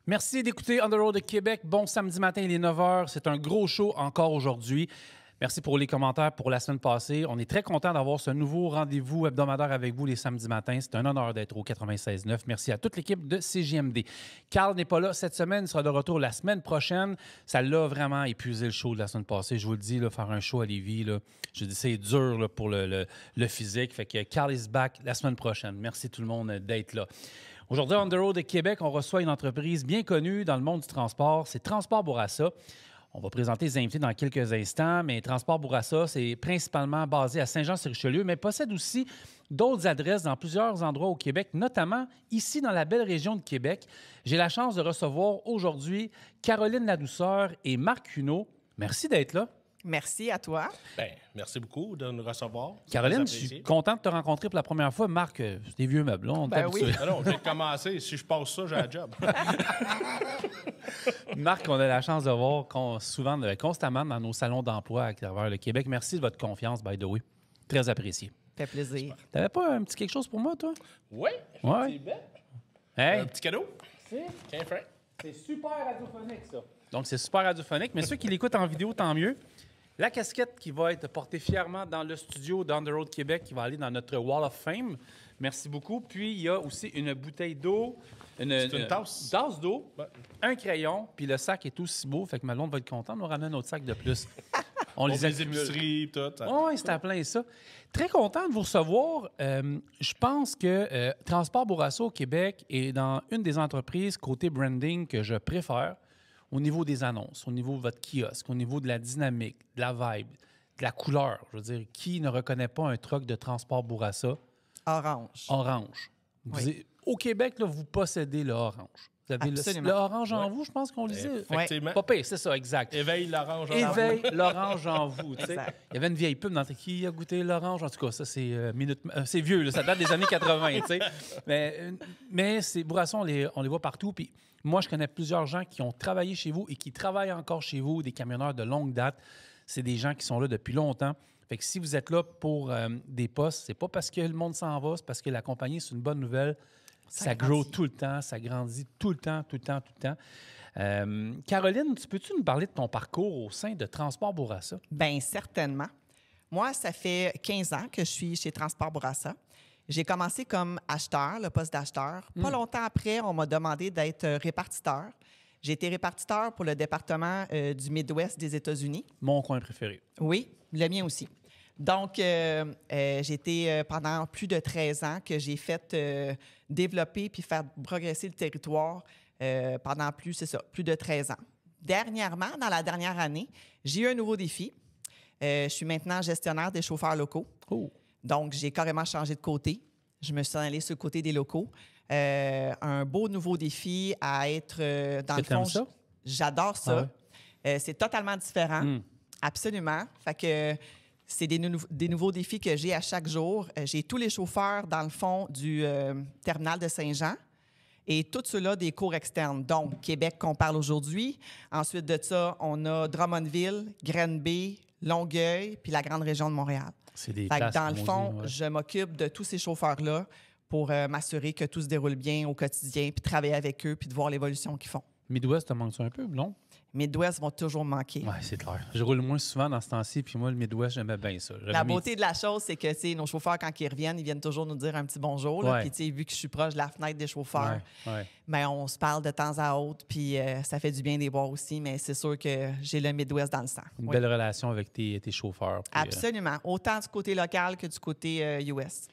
Merci d'écouter On the Road de Québec. Bon samedi matin, il est 9 h. C'est un gros show encore aujourd'hui. Merci pour les commentaires pour la semaine passée. On est très content d'avoir ce nouveau rendez-vous hebdomadaire avec vous les samedis matins. C'est un honneur d'être au 96.9. Merci à toute l'équipe de CJMD. Carl n'est pas là cette semaine. Il sera de retour la semaine prochaine. Ça l'a vraiment épuisé le show de la semaine passée. Je vous le dis, là, faire un show à Lévis, là, je dis c'est dur là, pour le physique. Fait que Carl is back la semaine prochaine. Merci tout le monde d'être là. Aujourd'hui, On the Road de Québec, on reçoit une entreprise bien connue dans le monde du transport. C'est Transport Bourassa. On va présenter les invités dans quelques instants, mais Transport Bourassa, c'est principalement basé à Saint-Jean-sur-Richelieu, mais possède aussi d'autres adresses dans plusieurs endroits au Québec, notamment ici dans la belle région de Québec. J'ai la chance de recevoir aujourd'hui Caroline Ladouceur et Marc Huneau. Merci d'être là. Merci à toi. Bien, merci beaucoup de nous recevoir. Caroline, je suis content de te rencontrer pour la première fois. Marc, c'est des vieux meubles, là, on Ben oui. Ah non, j'ai commencé. Si je passe ça, j'ai un job. Marc, on a la chance de voir constamment dans nos salons d'emploi à travers le Québec. Merci de votre confiance, by the way. Très apprécié. Ça fait plaisir. T'avais pas un petit quelque chose pour moi, toi? Oui, Ouais. effectivement. Hey. Un petit cadeau. Tiens, Frank. C'est super radiophonique, ça. Donc, c'est super radiophonique, mais ceux qui l'écoutent en vidéo, tant mieux. La casquette qui va être portée fièrement dans le studio d'On the Road Québec, qui va aller dans notre Wall of Fame. Merci beaucoup. Puis, il y a aussi une bouteille d'eau. C'est une tasse. Tasse d'eau, Ouais. un crayon, puis le sac est aussi beau, fait que Malone va être content de nous ramener un autre sac de plus. On Les accumule. épiceries, tout. Oui, c'est à plein ça. Très content de vous recevoir. Je pense que Transport Bourassa au Québec est dans une des entreprises côté branding que je préfère au niveau des annonces, au niveau de votre kiosque, au niveau de la dynamique, de la vibe, de la couleur. Je veux dire, qui ne reconnaît pas un truck de Transport Bourassa? Orange. Orange. Au Québec, là, vous possédez le orange. Vous avez Absolument. le orange en vous, je pense qu'on le disait. Effectivement. Pas pire, c'est ça, exact. Éveille l'orange. Éveille l'orange en vous. Tu sais. Exact. Il y avait une vieille pub dans qui a goûté l'orange. En tout cas, ça, c'est c'est vieux, là, ça date des années 80. Tu sais. Mais ces bourrassons, on les voit partout. Puis moi, je connais plusieurs gens qui ont travaillé chez vous et qui travaillent encore chez vous, des camionneurs de longue date. C'est des gens qui sont là depuis longtemps. Fait que si vous êtes là pour des postes, c'est pas parce que le monde s'en va, c'est parce que la compagnie, c'est une bonne nouvelle. Ça grow tout le temps, ça grandit tout le temps. Caroline, peux-tu nous parler de ton parcours au sein de Transport Bourassa? Bien, certainement. Moi, ça fait 15 ans que je suis chez Transport Bourassa. J'ai commencé comme acheteur, le poste d'acheteur. Pas longtemps après, on m'a demandé d'être répartiteur. J'ai été répartiteur pour le département du Midwest des États-Unis. Mon coin préféré. Oui, le mien aussi. Donc, j'ai été pendant plus de 13 ans que j'ai fait développer puis faire progresser le territoire pendant plus de 13 ans. Dernièrement, dans la dernière année, j'ai eu un nouveau défi. Je suis maintenant gestionnaire des chauffeurs locaux. Oh. Donc, j'ai carrément changé de côté. Je me suis allée sur le côté des locaux. Un beau nouveau défi à être dans le fond. Ça? J'adore ça. Ah ouais? C'est totalement différent. Absolument. Fait que c'est des nouveaux défis que j'ai à chaque jour. J'ai tous les chauffeurs dans le fond du terminal de Saint-Jean et tout cela des cours externes. Donc, Québec qu'on parle aujourd'hui. Ensuite de ça, on a Drummondville, Granby, Longueuil, puis la grande région de Montréal. C'est des Fait que places, dans le comme on fond, dit, ouais. je m'occupe de tous ces chauffeurs-là pour m'assurer que tout se déroule bien au quotidien, puis travailler avec eux, puis de voir l'évolution qu'ils font. Midwest, te manque-tu un peu, non? Midwest vont toujours me manquer. Oui, c'est clair. Je roule moins souvent dans ce temps-ci, puis moi, le Midwest, j'aimais bien ça. La beauté de la chose, c'est que tu sais, nos chauffeurs, quand ils reviennent, ils viennent toujours nous dire un petit bonjour. Là. Ouais. Puis, tu sais, vu que je suis proche de la fenêtre des chauffeurs, Ouais. ben, on se parle de temps à autre, puis ça fait du bien de les voir aussi. Mais c'est sûr que j'ai le Midwest dans le sang. Une Oui. belle relation avec tes chauffeurs. Puis, Absolument. Autant du côté local que du côté US.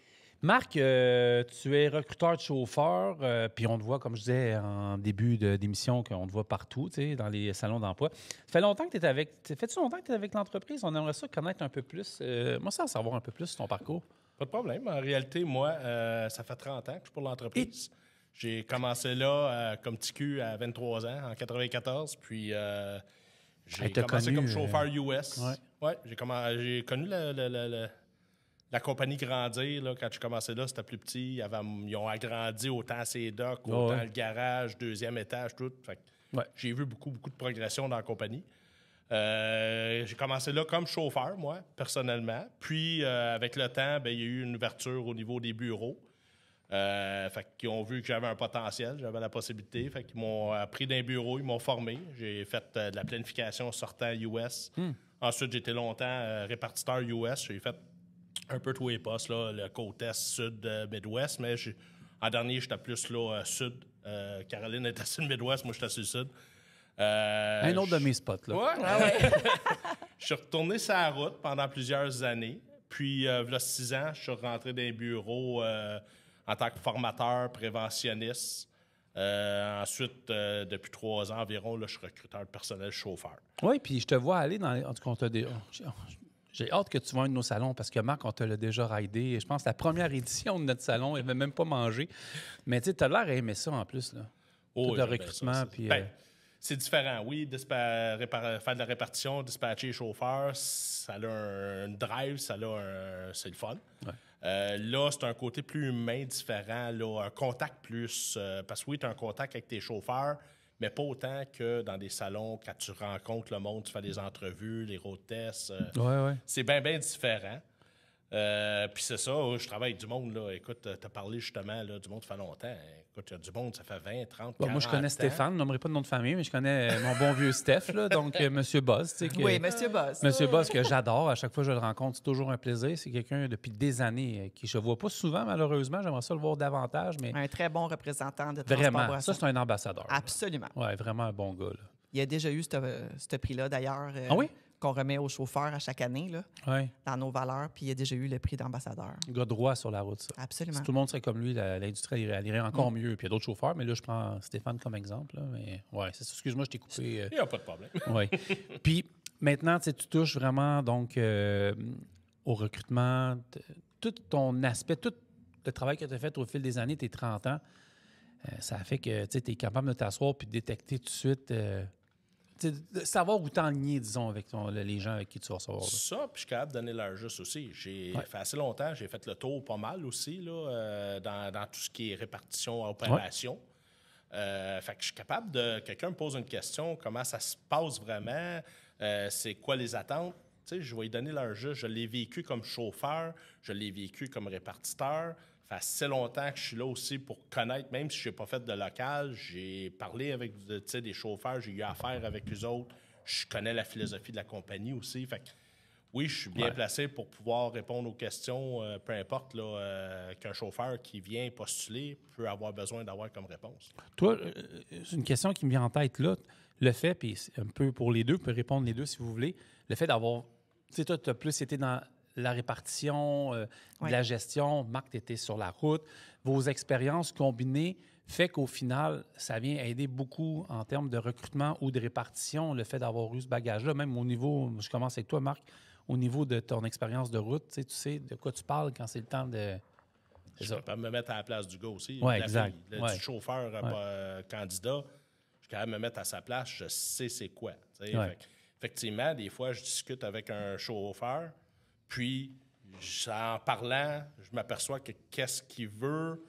Marc, tu es recruteur de chauffeurs, puis on te voit, comme je disais en début d'émission, qu'on te voit partout, tu sais, dans les salons d'emploi. Ça fait longtemps que tu es avec. Fait-tu longtemps que tu es avec l'entreprise? On aimerait ça connaître un peu plus. Moi, ça, savoir un peu plus sur ton parcours. Pas de problème. En réalité, moi, ça fait 30 ans que je suis pour l'entreprise. J'ai commencé là comme petit cul à 23 ans, en 94. Puis j'ai commencé comme chauffeur US. Ouais, j'ai connu la compagnie grandir. Là, quand je commençais là, c'était plus petit. Ils ont agrandi autant ses docks, autant le garage, deuxième étage, tout. Fait que j'ai vu beaucoup de progression dans la compagnie. J'ai commencé là comme chauffeur, moi, personnellement. Puis, avec le temps, il y a eu une ouverture au niveau des bureaux. Fait qu'ils ont vu que j'avais un potentiel, j'avais la possibilité. Fait qu'ils m'ont pris d'un bureau, ils m'ont formé. J'ai fait de la planification sortant US. Ensuite, j'ai été longtemps répartiteur US. J'ai fait un peu tous les postes, là, le côte est, sud, Midwest. Mais en dernier, j'étais plus là, sud. Caroline était sur le Midwest, moi, j'étais sur le sud. Un autre de mes spots, là. Ouais. Je suis retourné sur la route pendant plusieurs années. Puis, il y a 6 ans, je suis rentré dans les bureaux en tant que formateur, préventionniste. Ensuite, depuis 3 ans environ, là, je suis recruteur de personnel chauffeur. Oui, puis je te vois aller dans... En tout cas, j'ai hâte que tu vas à un de nos salons parce que Marc, on te l'a déjà raidé. Je pense que la première édition de notre salon, il n'avait même pas mangé. Mais tu sais, tu as l'air à aimer ça en plus, là. Tout le recrutement, puis... c'est différent, oui. Faire de la répartition, dispatcher les chauffeurs, ça a un drive, c'est le fun. Ouais. Là, c'est un côté plus humain, différent, là, un contact plus. Parce que oui, tu as un contact avec tes chauffeurs, mais pas autant que dans des salons, quand tu rencontres le monde, tu fais des entrevues, les road tests. C'est bien, bien différent. Puis c'est ça, je travaille avec du monde, là. Écoute, tu as parlé justement là, du monde, ça fait longtemps. Écoute, il y a du monde, ça fait 20, 30, 40 moi, je connais ans. Stéphane, je ne nommerai pas de nom de famille, mais je connais mon bon vieux Steph, là, donc Monsieur Boss. Oui, Monsieur Boss. Monsieur Boss, que j'adore. À chaque fois que je le rencontre, c'est toujours un plaisir. C'est quelqu'un depuis des années qui je ne vois pas souvent, malheureusement. J'aimerais ça le voir davantage. Mais... Un très bon représentant de Transport Vraiment, Boisson. ça, c'est un ambassadeur. Absolument. Oui, vraiment un bon gars. Là. Il y a déjà eu ce prix-là, d'ailleurs. Ah oui? Qu'on remet aux chauffeurs à chaque année, là, dans nos valeurs. Puis il y a déjà eu le prix d'ambassadeur. Gars droit sur la route, ça. Absolument. Si tout le monde serait comme lui, l'industrie irait encore mieux. Puis il y a d'autres chauffeurs, mais là, je prends Stéphane comme exemple. Là, mais ouais, c'est ça. Excuse-moi, je t'ai coupé. Il n'y a pas de problème. Oui. Puis maintenant, tu touches vraiment donc au recrutement, tout ton aspect, tout le travail que tu as fait au fil des années, tes 30 ans, ça fait que tu es capable de t'asseoir puis de détecter tout de suite... de savoir où t'enligner, disons, avec les gens avec qui tu vas recevoir. Ça, puis je suis capable de donner leur juste aussi. J'ai fait assez longtemps, j'ai fait le tour pas mal aussi là, dans tout ce qui est répartition, opération. Fait que je suis capable de... Quelqu'un me pose une question, comment ça se passe vraiment, c'est quoi les attentes. Tu sais, je vais lui donner leur juste. Je l'ai vécu comme chauffeur, je l'ai vécu comme répartiteur. Ça fait assez longtemps que je suis là aussi pour connaître, même si je n'ai pas fait de local, j'ai parlé avec des chauffeurs, j'ai eu affaire avec eux autres. Je connais la philosophie de la compagnie aussi. Fait que, oui, je suis bien placé pour pouvoir répondre aux questions, peu importe là, qu'un chauffeur qui vient postuler peut avoir besoin d'avoir comme réponse. Toi, c'est une question qui me vient en tête là. Le fait, puis un peu pour les deux, vous pouvez répondre les deux si vous voulez, le fait d'avoir... Tu sais, toi, tu as plus été dans... la répartition, de la gestion. Marc, tu étais sur la route. Vos expériences combinées fait qu'au final, ça vient aider beaucoup en termes de recrutement ou de répartition, le fait d'avoir eu ce bagage-là. Même au niveau, je commence avec toi, Marc, au niveau de ton expérience de route, tu sais de quoi tu parles quand c'est le temps de... Je peux me mettre à la place du gars aussi. Oui, exact. Du chauffeur candidat, je suis capable de me mettre à sa place, je sais c'est quoi. Effectivement, des fois, je discute avec un chauffeur, puis, en parlant, je m'aperçois que qu'est-ce qu'il veut,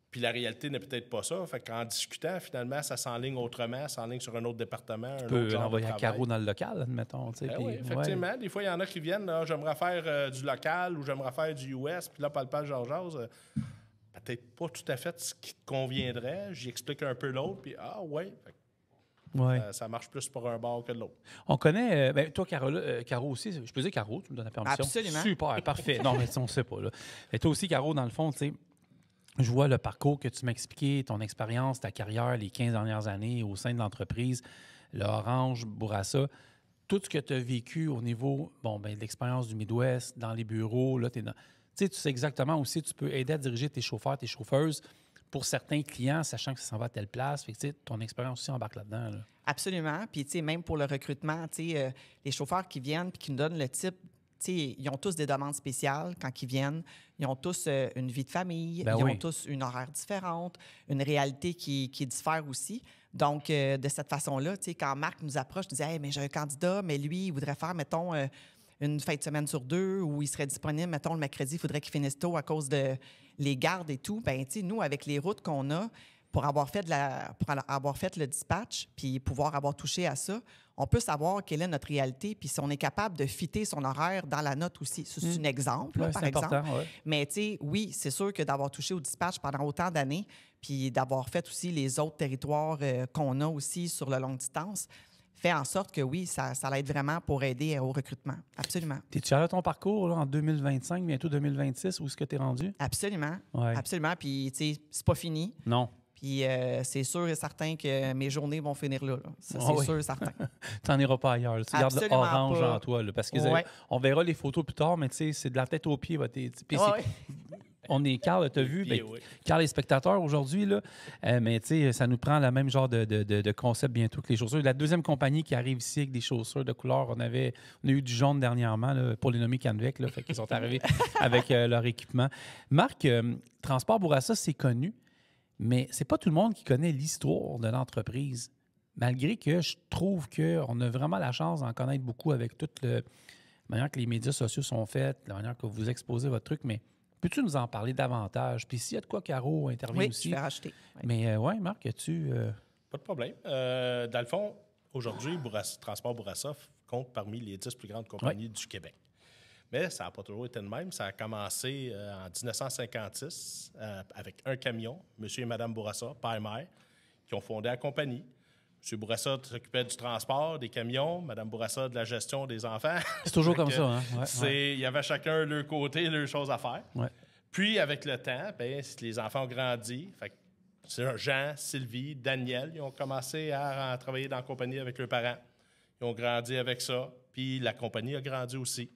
puis la réalité n'est peut-être pas ça. Fait qu'en discutant, finalement, ça s'enligne autrement, ça s'enligne sur un autre département, tu peux envoyer à Caro dans le local, admettons. Oui, effectivement. Des fois, il y en a qui viennent, là, j'aimerais faire du local ou j'aimerais faire du US, puis là, parle Georges, peut-être pas tout à fait ce qui te conviendrait. J'y explique un peu l'autre, puis ça marche plus pour un bord que l'autre. On connaît, toi, Caro aussi, je peux dire Caro, tu me donnes la permission. Absolument. Super, parfait. Non, mais on ne sait pas. Là. Et toi aussi, Caro, dans le fond, tu sais, je vois le parcours que tu m'as expliqué, ton expérience, ta carrière, les 15 dernières années au sein de l'entreprise, le Orange, Bourassa, tout ce que tu as vécu au niveau de l'expérience du Midwest, dans les bureaux, là, tu sais exactement aussi, tu peux aider à diriger tes chauffeurs, tes chauffeuses, pour certains clients, sachant que ça s'en va à telle place. Fait que, ton expérience aussi embarque là-dedans. Là. Absolument. Puis, même pour le recrutement, les chauffeurs qui viennent et qui nous donnent le type, ils ont tous des demandes spéciales quand ils viennent. Ils ont tous une vie de famille. Ils ont tous une horaire différente, une réalité qui diffère aussi. Donc, de cette façon-là, quand Marc nous approche, il nous dit « Hey, mais j'ai un candidat, mais lui, il voudrait faire, mettons, une fin de semaine sur 2 où il serait disponible, mettons, le mercredi, il faudrait qu'il finisse tôt à cause de les gardes et tout. » Bien, nous, avec les routes qu'on a, pour avoir fait le dispatch puis pouvoir avoir touché à ça, on peut savoir quelle est notre réalité, puis si on est capable de fitter son horaire dans la note aussi. C'est un exemple, là, par exemple. Ouais. Mais tu sais, oui, c'est sûr que d'avoir touché au dispatch pendant autant d'années, puis d'avoir fait aussi les autres territoires qu'on a aussi sur la longue distance, fait en sorte que oui, ça l'aide vraiment pour aider au recrutement. Absolument. T'es-tu fier de ton parcours là, en 2025, bientôt 2026? Où est-ce que tu es rendu? Absolument. Ouais. Absolument. Puis, tu sais, c'est pas fini. Non. Puis, c'est sûr et certain que mes journées vont finir là. Ça, Ah c'est oui. sûr et certain. Tu n'en iras pas ailleurs. Là. Tu gardes l'orange en toi. Là, parce que on verra les photos plus tard, mais tu sais, c'est de la tête aux pieds. On est, Carl, tu as vu, Carl est spectateur aujourd'hui, là, mais tu sais, ça nous prend le même genre de concept bientôt que les chaussures. La deuxième compagnie qui arrive ici avec des chaussures de couleur, on a eu du jaune dernièrement, là, pour les nommer Canvec, là, fait qu'ils sont arrivés avec leur équipement. Marc, Transport Bourassa, c'est connu, mais c'est pas tout le monde qui connaît l'histoire de l'entreprise. Malgré que je trouve qu'on a vraiment la chance d'en connaître beaucoup avec toute la manière que les médias sociaux sont faits, la manière que vous exposez votre truc, mais peux-tu nous en parler davantage? Puis s'il y a de quoi, Caro intervient aussi. Oui, je vais racheter. Oui. Mais Marc, as-tu... Pas de problème. Dans le fond, aujourd'hui, Transport Bourassa compte parmi les 10 plus grandes compagnies du Québec. Mais ça n'a pas toujours été de même. Ça a commencé en 1956 avec un camion, M. et Mme Bourassa, père et mère, qui ont fondé la compagnie. M. Bourassa s'occupait du transport, des camions, Mme Bourassa de la gestion des enfants. C'est toujours comme ça, hein? Il y avait chacun leur côté, leurs choses à faire. Ouais. Puis, avec le temps, les enfants ont grandi. Jean, Sylvie, Daniel, ils ont commencé à travailler dans la compagnie avec leurs parents. Ils ont grandi avec ça. Puis, la compagnie a grandi aussi.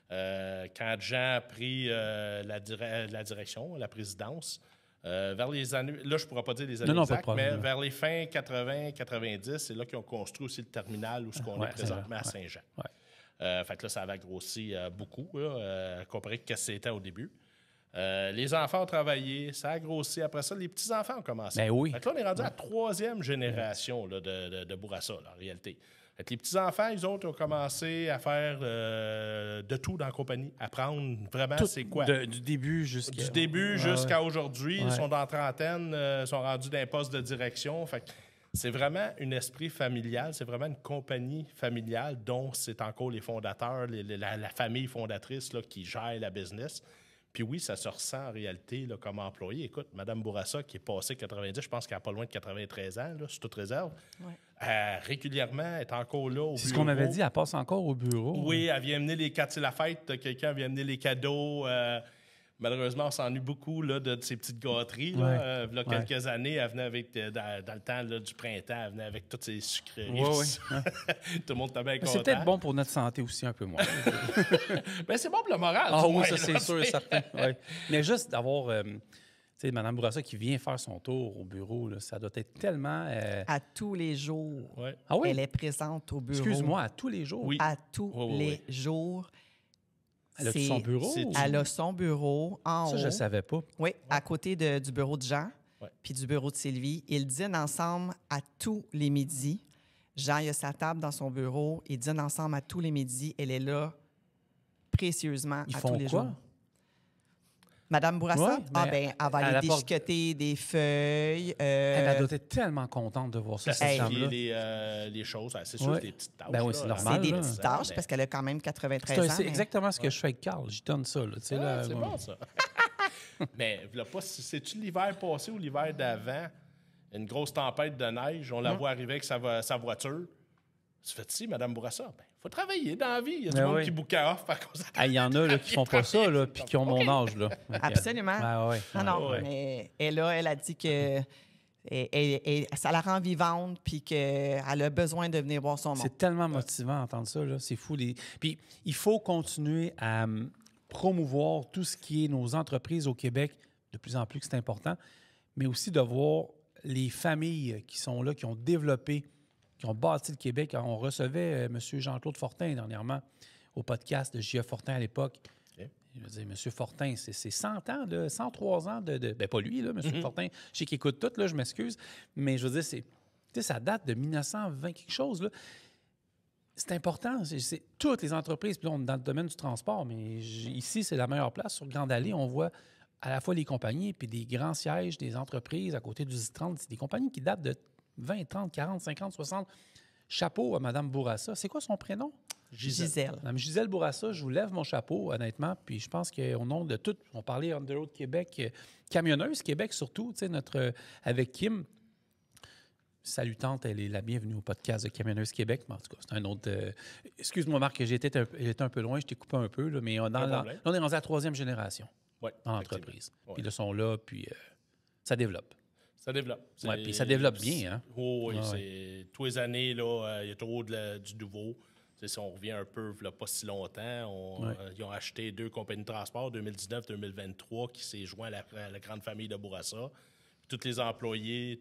Quand Jean a pris la direction, la présidence, vers les années... Là, je ne pourrais pas dire les années exactes, mais vers les fins 80-90, c'est là qu'ils ont construit aussi le terminal où on est présentement à Saint-Jean. Ouais. Fait que là, ça avait grossi beaucoup, comparé à ce que c'était au début. Les enfants ont travaillé, ça a grossi. Après ça, les petits-enfants ont commencé. Ben oui. Fait que là, on est rendu à la troisième génération là, de Bourassa, là, en réalité. Fait que les petits-enfants, ils autres, ont commencé à faire de tout dans la compagnie, apprendre vraiment c'est quoi. Du début jusqu'à aujourd'hui. Ils sont dans la trentaine, sont rendus d'un poste de direction. Fait que c'est vraiment un esprit familial, c'est vraiment une compagnie familiale dont c'est encore les fondateurs, la famille fondatrice là, qui gère la business. Puis oui, ça se ressent en réalité là, comme employé. Écoute, Mme Bourassa, qui est passée 90, je pense qu'elle n'a pas loin de 93 ans, là, sur toute réserve, régulièrement, est encore là au bureau. C'est ce qu'on avait dit, elle passe encore au bureau. Oui, elle vient amener les cadeaux. C'est la fête, quelqu'un vient amener les cadeaux. Malheureusement, on s'ennuie beaucoup là, de ces petites gâteries. Là. Il y a quelques années, elle venait avec, dans le temps là, du printemps, elle venait avec toutes ces sucreries. Tout le monde était bien content. C'est peut-être bon pour notre santé aussi un peu moins. Ben, c'est bon pour le moral. Ah oui, ça c'est sûr, certain. Ouais. Mais juste d'avoir... tu sais, Mme Bourassa qui vient faire son tour au bureau, là, ça doit être tellement... À tous les jours, Ah oui? elle est présente au bureau. Excuse-moi, à tous les jours? Oui. À tous les jours. Elle a son bureau? Elle a son bureau en haut. Ça, je ne savais pas. Oui, à côté du bureau de Jean, puis du bureau de Sylvie. Ils dînent ensemble à tous les midis. Jean, il a sa table dans son bureau. Ils dînent ensemble à tous les midis. Elle est là précieusement à tous les jours. Madame Bourassa, elle va aller déchiqueter des feuilles. Elle doit être tellement contente de voir ça, cette femme-là. Les choses, c'est sûr, des petites tâches. Ben oui, c'est normal. C'est des petites tâches parce qu'elle a quand même 93 ans. C'est exactement ce que je fais avec Carl. J'y donne ça. Là, c'est bon, ça. Mais c'est-tu l'hiver passé ou l'hiver d'avant? Une grosse tempête de neige. On la voit arriver avec sa voiture. Tu fais-tu, Mme Bourassa? Ben, il faut travailler dans la vie. Il y a du monde qui book off. Il y en a là, qui font pas ça, là, puis qui ont mon âge. Là. Absolument. Mais elle a dit que ça la rend vivante puis qu'elle a besoin de venir voir son monde. C'est tellement motivant d'entendre ça. Là. C'est fou. Puis il faut continuer à promouvoir tout ce qui est nos entreprises au Québec, de plus en plus que c'est important, mais aussi de voir les familles qui sont là, qui ont développé, qui ont bâti le Québec. On recevait M. Jean-Claude Fortin dernièrement au podcast de J.A. Fortin à l'époque. Okay. Je veux dire, M. Fortin, c'est 100 ans, 103 ans de... Ben pas lui, là, M. Fortin. Je sais qu'il écoute tout, là, je m'excuse. Mais je veux dire, ça date de 1920 quelque chose, là. C'est important. C'est toutes les entreprises. Puis là, on est dans le domaine du transport, mais ici, c'est la meilleure place. Sur Grande Allée, on voit à la fois les compagnies puis des grands sièges des entreprises à côté du Z30. C'est des compagnies qui datent de 20, 30, 40, 50, 60. Chapeau à Mme Bourassa. C'est quoi son prénom? Gisèle. Mme Gisèle Bourassa, je vous lève mon chapeau, honnêtement. Puis je pense qu'au nom de tout, on parlait On the Road Québec, Camionneuse Québec surtout, tu sais, avec Kim. Salutante, elle est la bienvenue au podcast de Camionneuse Québec. Mais en tout cas, c'est un autre. Excuse-moi, Marc, j'ai été un peu loin, je t'ai coupé un peu, là, mais on est rendu à la 3e génération dans l'entreprise. Ouais. Puis là, ils sont là, puis ça développe. Ça développe. Oui, puis ça développe bien. Hein? Oui, c'est tous les années, là, il y a trop du nouveau. Si on revient un peu, il n'y a pas si longtemps, ils ont acheté 2 compagnies de transport, 2019-2023, qui s'est joint à la grande famille de Bourassa. Tous les employés,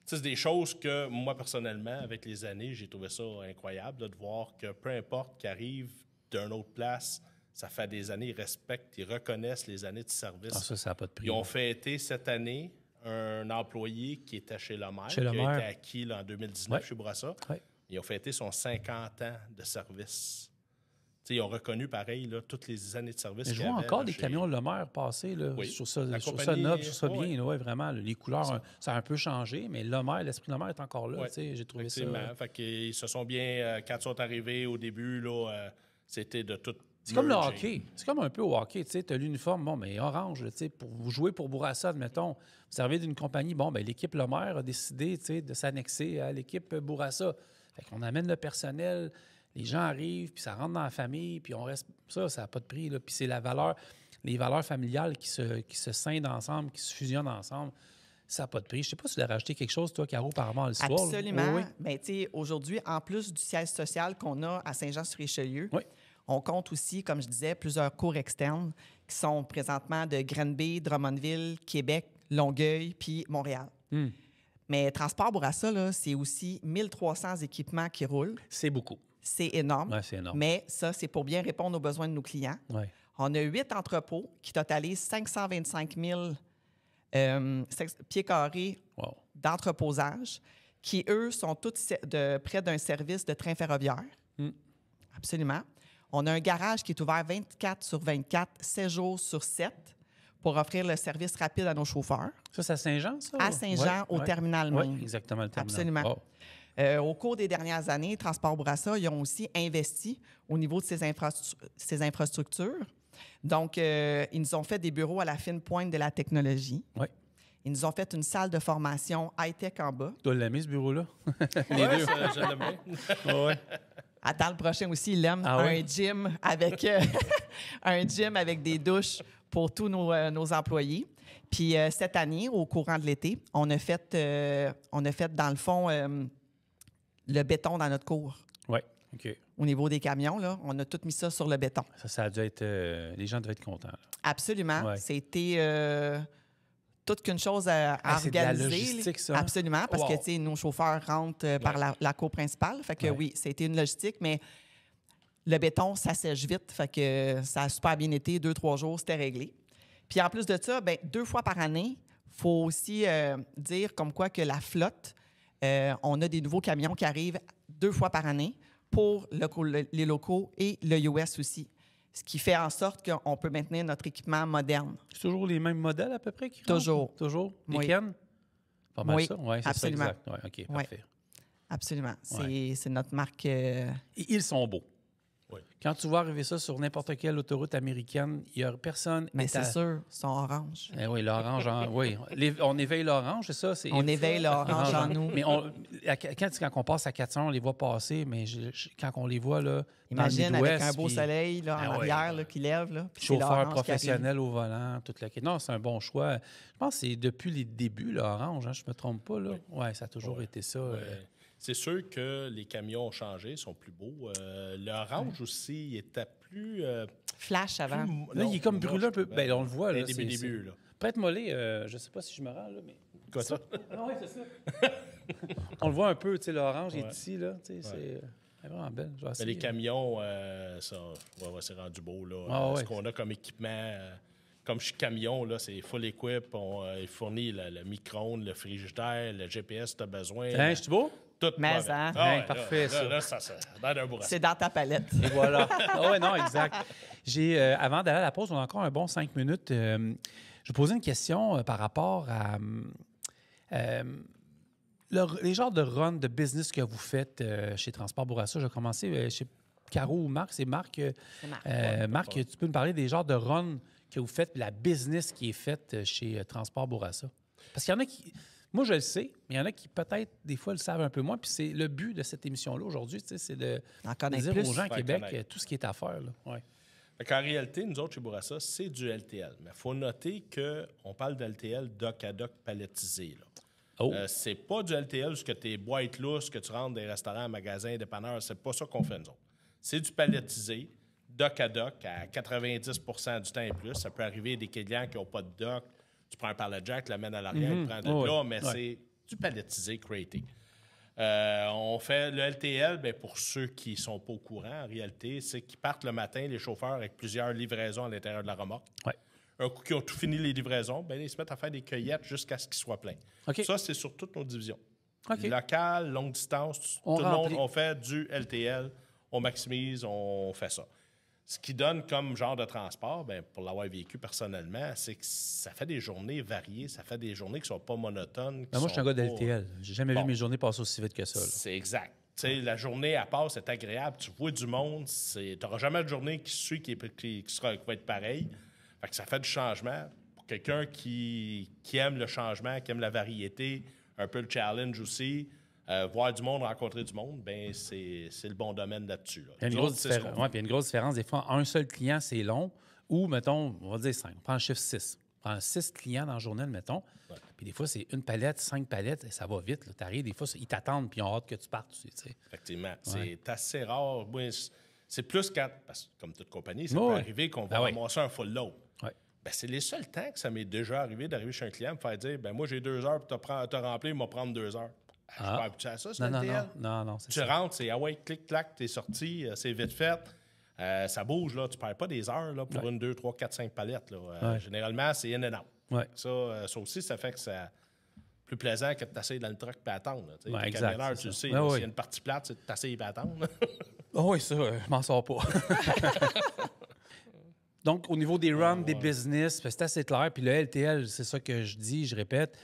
c'est des choses que moi, personnellement, avec les années, j'ai trouvé ça incroyable là, de voir que peu importe qui arrive d'une autre place, ça fait des années, ils respectent, ils reconnaissent les années de service. Ça n'a pas de prix. Ils ont fêté cette année un employé qui était chez Lemaire, qui a été acquis là, en 2019 chez Bourassa. Ouais. Ils ont fêté son 50 ans de service. T'sais, ils ont reconnu, pareil, là, toutes les années de service. Mais je vois encore des camions Lemaire passer. Là, oui. Sur ça noble, sur ça bien. Là, ouais, vraiment, les couleurs, ça a un peu changé, mais Lemaire, l'esprit Lemaire est encore là. J'ai trouvé ça. Fait qu'ils se sont bien, quand ils sont arrivés au début, là, c'était de tout. C'est comme le hockey. C'est comme un peu au hockey. Tu as l'uniforme, bon, mais orange. Pour vous jouer pour Bourassa, admettons, vous servez d'une compagnie, bon, ben l'équipe Lemaire a décidé de s'annexer à l'équipe Bourassa. Fait qu'on amène le personnel, les gens arrivent, puis ça rentre dans la famille, puis on reste. Ça n'a pas de prix. Là. Puis c'est les valeurs familiales qui se scindent ensemble, qui se fusionnent ensemble. Ça n'a pas de prix. Je ne sais pas si tu as rajouté quelque chose, toi, Caro, par rapport à l'histoire. Absolument. Oui. Bien, tu sais, aujourd'hui, en plus du siège social qu'on a à Saint-Jean-sur-Richelieu, on compte aussi, comme je disais, plusieurs cours externes qui sont présentement de Granby, Drummondville, Québec, Longueuil, puis Montréal. Mais Transport Bourassa, là, c'est aussi 1300 équipements qui roulent. C'est beaucoup. C'est énorme. Ouais, c'est énorme. Mais ça, c'est pour bien répondre aux besoins de nos clients. Ouais. On a 8 entrepôts qui totalisent 525 000 pieds carrés d'entreposage, qui, eux, sont tous près d'un service de train ferroviaire. Absolument. On a un garage qui est ouvert 24 sur 24, 7 jours sur 7, pour offrir le service rapide à nos chauffeurs. Ça, c'est à Saint-Jean, ça? À Saint-Jean, au terminal même. Oui, exactement, le terminal. Absolument. Oh. Au cours des dernières années, Transport Bourassa, ils ont aussi investi au niveau de ces infrastructures. Donc, ils nous ont fait des bureaux à la fine pointe de la technologie. Oui. Ils nous ont fait une salle de formation high-tech en bas. Tu l'aimes, ce bureau-là? Les deux. Je l'aime bien. Oui. Attends, le prochain aussi, il aime un gym avec un gym avec des douches pour tous nos employés. Puis cette année, au courant de l'été, on a fait dans le fond le béton dans notre cour. Oui, OK. Au niveau des camions, là, on a tout mis ça sur le béton. Ça a dû être... les gens devaient être contents. Là. Absolument. Ouais. C'était toute qu'une chose à organiser. C'est de la logistique, ça. Absolument, parce que nos chauffeurs rentrent par la cour principale. Fait que oui, c'était une logistique, mais le béton, ça sèche vite. Fait que ça a super bien été. 2-3 jours, c'était réglé. Puis en plus de ça, 2 fois par année, il faut aussi dire comme quoi que la flotte, on a des nouveaux camions qui arrivent 2 fois par année pour les locaux et le US aussi. Ce qui fait en sorte qu'on peut maintenir notre équipement moderne. C'est toujours les mêmes modèles à peu près qui rentrent? Toujours. Toujours? Les oui. Ken? Pas mal oui, ça? Oui, c'est absolument. Ça, exact. Ouais, OK, parfait. Absolument. C'est notre marque... Et ils sont beaux. Oui. Quand tu vois arriver ça sur n'importe quelle autoroute américaine, il n'y a personne... Mais c'est sûr, ils sont orange. Oui, l'orange, oui. On éveille l'orange, c'est ça? On éveille l'orange en nous. Mais quand on passe à 400, on les voit passer, mais quand on les voit, là, imagine dans le Midwest, avec un beau soleil là, en arrière là, qui lève. Là, chauffeur professionnel au volant, toute la... Non, c'est un bon choix. Je pense que c'est depuis les débuts, l'orange, je ne me trompe pas. Là. Oui, ça a toujours été ça. C'est sûr que les camions ont changé, sont plus beaux. L'orange aussi, il était plus... flash avant. Là, il est comme brûlé un peu. Ben, on le voit. Là, début, là. Prête-moi je ne sais pas si je me rends, là, mais... Quoi ça? Ah oui, c'est ça. On le voit un peu, tu sais, l'orange est ici, là. C'est vraiment belle. Mais les camions, c'est rendu beau, là. Ce qu'on a comme équipement... Comme chez Camion, là, c'est full equip. Il fournit le micro-ondes, le frigidaire, le GPS si tu as besoin. Hein, c'est beau? Tout. Mais parfait, ça. Là, ça dans un c'est dans ta palette. Et voilà. Oui, non, exact. Avant d'aller à la pause, on a encore un bon 5 minutes. Je vais poser une question par rapport à les genres de run de business que vous faites chez Transport Bourassa, je vais commencer chez Caro ou Marc. C'est Marc. Marc, tu peux me parler des genres de run que vous faites, la business qui est faite chez Transport Bourassa? Parce qu'il y en a qui... Moi, je le sais, mais il y en a qui, peut-être, des fois, le savent un peu moins. Puis c'est le but de cette émission-là aujourd'hui, c'est de dire aux gens à Québec tout ce qui est à faire. Ouais. En réalité, nous autres, chez Bourassa, c'est du LTL. Mais il faut noter qu'on parle de LTL dock à dock palettisé. C'est pas du LTL ce que tes boîtes lousses, que tu rentres des restaurants, magasins, dépanneurs. C'est pas ça qu'on fait, nous autres. C'est du palettisé, dock à dock, à 90 du temps et plus. Ça peut arriver des clients qui n'ont pas de dock. Tu prends un pallet jack, tu l'amènes à l'arrière, tu prends de là, mais c'est du palettisé, craté. On fait le LTL, bien, pour ceux qui ne sont pas au courant, en réalité, c'est qu'ils partent le matin, les chauffeurs, avec plusieurs livraisons à l'intérieur de la remorque. Ouais. Un coup qu'ils ont tout fini les livraisons, bien, ils se mettent à faire des cueillettes jusqu'à ce qu'ils soient pleins. Okay. Ça, c'est sur toutes nos divisions. Okay. Local, longue distance, tout le monde, on fait du LTL, on maximise, on fait ça. Ce qui donne comme genre de transport, bien, pour l'avoir vécu personnellement, c'est que ça fait des journées variées, ça fait des journées qui ne sont pas monotones. Moi, je suis un gars d'LTL. J'ai jamais vu mes journées passer aussi vite que ça. C'est exact. Tu sais, la journée, à part, c'est agréable. Tu vois du monde. Tu n'auras jamais de journée qui suit qui va être pareil. Fait que ça fait du changement. Pour quelqu'un qui aime le changement, qui aime la variété, un peu le challenge aussi, voir du monde, rencontrer du monde, ben c'est le bon domaine là-dessus. Là. Il y a une grosse différence. Des fois, un seul client, c'est long. Ou, mettons, on va dire 5. On prend le chiffre 6. On prend 6 clients dans la journée, mettons. Ouais. Puis des fois, c'est une palette, 5 palettes, et ça va vite. Tu arrives, des fois, ils t'attendent, puis ils ont hâte que tu partes. Effectivement. Ouais. C'est assez rare. C'est plus quand, parce que comme toute compagnie, ça peut arriver qu'on va ramasser un full load. Ouais. Ben, c'est les seuls temps que ça m'est déjà arrivé d'arriver chez un client et me faire dire ben moi, j'ai 2 heures pour te remplir, il va prendre 2 heures. Je suis pas habitué à ça, c'est LTL. Non, tu rentres, c'est clic, clac, t'es sorti, c'est vite fait. Ça bouge, là. Tu perds pas des heures là, pour 1, 2, 3, 4, 5 palettes. Là. Généralement, c'est in and out. Ouais. Ça aussi, ça fait que c'est plus plaisant que de t'asseoir dans le truck et attendre. Ouais, camionneur, tu le sais, s'il y a une partie plate, c'est de t'asseoir et attendre. Oui, ça, je m'en sors pas. Donc, au niveau des runs, des business, c'est assez clair. Puis le LTL, c'est ça que je dis, je répète.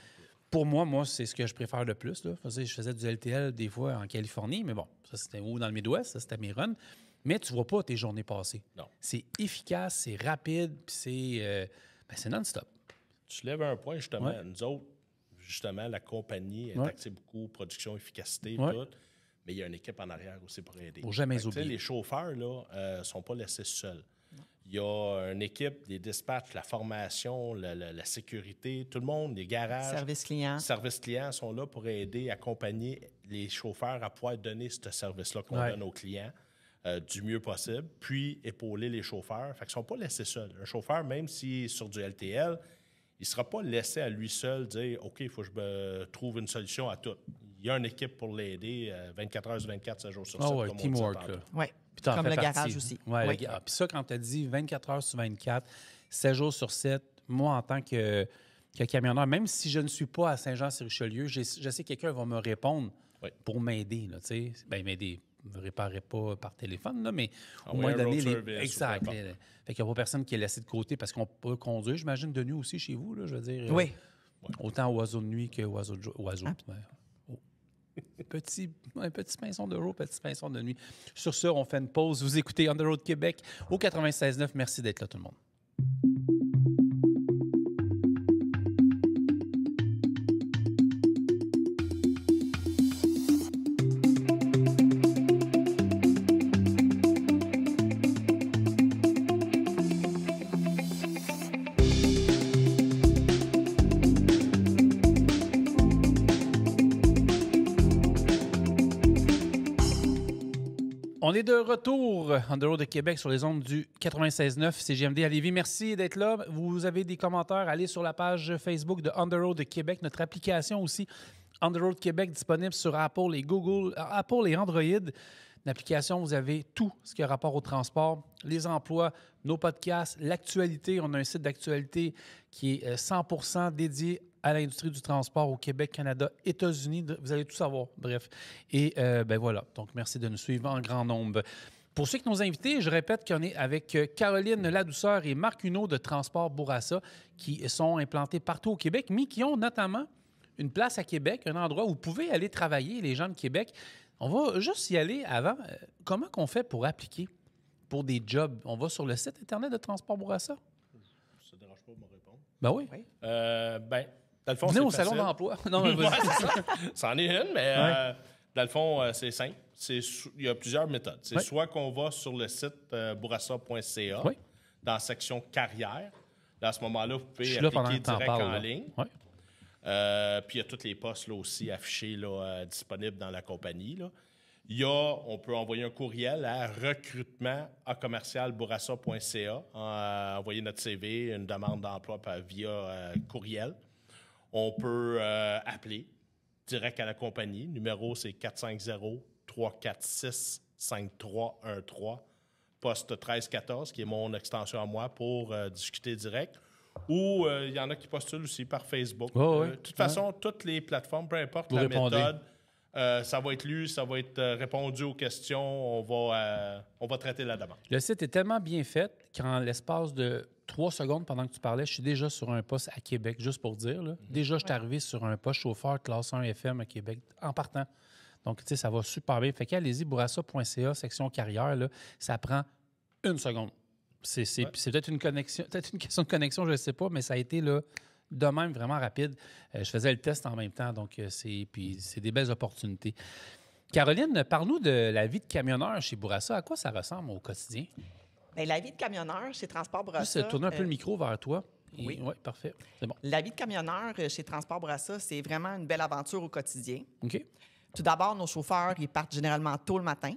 Pour moi, c'est ce que je préfère le plus. Là. Je faisais du LTL des fois en Californie, mais bon, ça c'était dans le Midwest, ça c'était mes runs. Mais tu vois pas tes journées passées. Non. C'est efficace, c'est rapide, puis c'est non-stop. Tu lèves un point, justement. Nous autres, justement, la compagnie est axée beaucoup production, efficacité, tout. Mais il y a une équipe en arrière aussi pour aider. Pour jamais oublier. Les chauffeurs, là, sont pas laissés seuls. Il y a une équipe, les dispatchs, la formation, la sécurité, tout le monde, les garages. Service client sont là pour aider, accompagner les chauffeurs à pouvoir donner ce service-là qu'on donne aux clients du mieux possible, puis épauler les chauffeurs. Fait qu'ils ne sont pas laissés seuls. Un chauffeur, même s'il est sur du LTL, il ne sera pas laissé à lui seul dire « OK, il faut que je me trouve une solution à tout ». Il y a une équipe pour l'aider 24 heures sur 24, 7 jours sur 7. Oui, teamwork. Oui. Comme le garage aussi. Oui. Puis ça, quand tu as dit 24 heures sur 24, 7 jours sur 7, moi, en tant que camionneur, même si je ne suis pas à Saint-Jean-sur-Richelieu, je sais que quelqu'un va me répondre pour m'aider. Bien, m'aider. Je ne réparerai pas par téléphone, là, mais au moins donner les... Exact. Fait qu'il n'y a pas personne qui est laissé de côté parce qu'on peut conduire, j'imagine, de nuit aussi chez vous, là, je veux dire. Oui. Autant oiseau de nuit que oiseau de jour. Petit pinceau de jour, petit pinceau de nuit. Sur ce, on fait une pause. Vous écoutez On the Road Québec au 96.9. Merci d'être là, tout le monde. On est de retour on the road de Québec sur les ondes du 96.9 CGMD à Lévis. Merci d'être là. Vous avez des commentaires, allez sur la page Facebook de On the Road de Québec. Notre application aussi, On the Road Québec, disponible sur Apple et Android. Une application, vous avez tout ce qui a rapport au transport, les emplois, nos podcasts, l'actualité. On a un site d'actualité qui est 100% dédié à l'industrie du transport au Québec, Canada, États-Unis. Vous allez tout savoir, bref. Et voilà. Donc, merci de nous suivre en grand nombre. Pour ceux qui nous invités, je répète qu'on est avec Caroline Ladouceur et Marc Huneau de Transport Bourassa qui sont implantés partout au Québec, mais qui ont notamment une place à Québec, un endroit où vous pouvez aller travailler, les gens de Québec. On va juste y aller avant. Comment qu'on fait pour appliquer pour des jobs? On va sur le site Internet de Transport Bourassa? Ça ne dérange pas de me répondre. Ben oui. Dans le fond, venez c'est au salon facile. d'emploi. Non, mais vas-y. C'en est une, mais dans le fond, c'est simple. Il y a plusieurs méthodes. C'est soit qu'on va sur le site bourassa.ca, dans la section carrière. Là, à ce moment-là, vous pouvez appliquer direct en ligne. Puis il y a tous les postes là, aussi affichés là, disponibles dans la compagnie. Là. On peut envoyer un courriel à recrutement@bourassa.ca, envoyer notre CV, une demande d'emploi via courriel. On peut appeler direct à la compagnie. Le numéro, c'est 450-346-5313, poste 1314, qui est mon extension à moi pour discuter direct. Ou il y en a qui postulent aussi par Facebook. De toute façon, toutes les plateformes, peu importe la méthode, ça va être lu, ça va être répondu aux questions. On va traiter la demande. Le site est tellement bien fait qu'en l'espace de 3 secondes pendant que tu parlais, je suis déjà sur un poste à Québec, juste pour dire. Là. Déjà, je suis arrivé sur un poste chauffeur classe 1 FM à Québec en partant. Donc, tu sais, ça va super bien. Fait qu'allez-y, bourassa.ca, section carrière, là, ça prend 1 seconde. C'est peut-être une connexion, peut-être une question de connexion, je ne sais pas, mais ça a été là, de même vraiment rapide. Je faisais le test en même temps, donc c'est des belles opportunités. Caroline, parle-nous de la vie de camionneur chez Bourassa. À quoi ça ressemble au quotidien? Bien, la vie de camionneur chez Transport Bourassa... Juste tourner un peu le micro vers toi. Oui, parfait. C'est bon. La vie de camionneur chez Transport Bourassa, c'est vraiment une belle aventure au quotidien. OK. Tout d'abord, nos chauffeurs, ils partent généralement tôt le matin,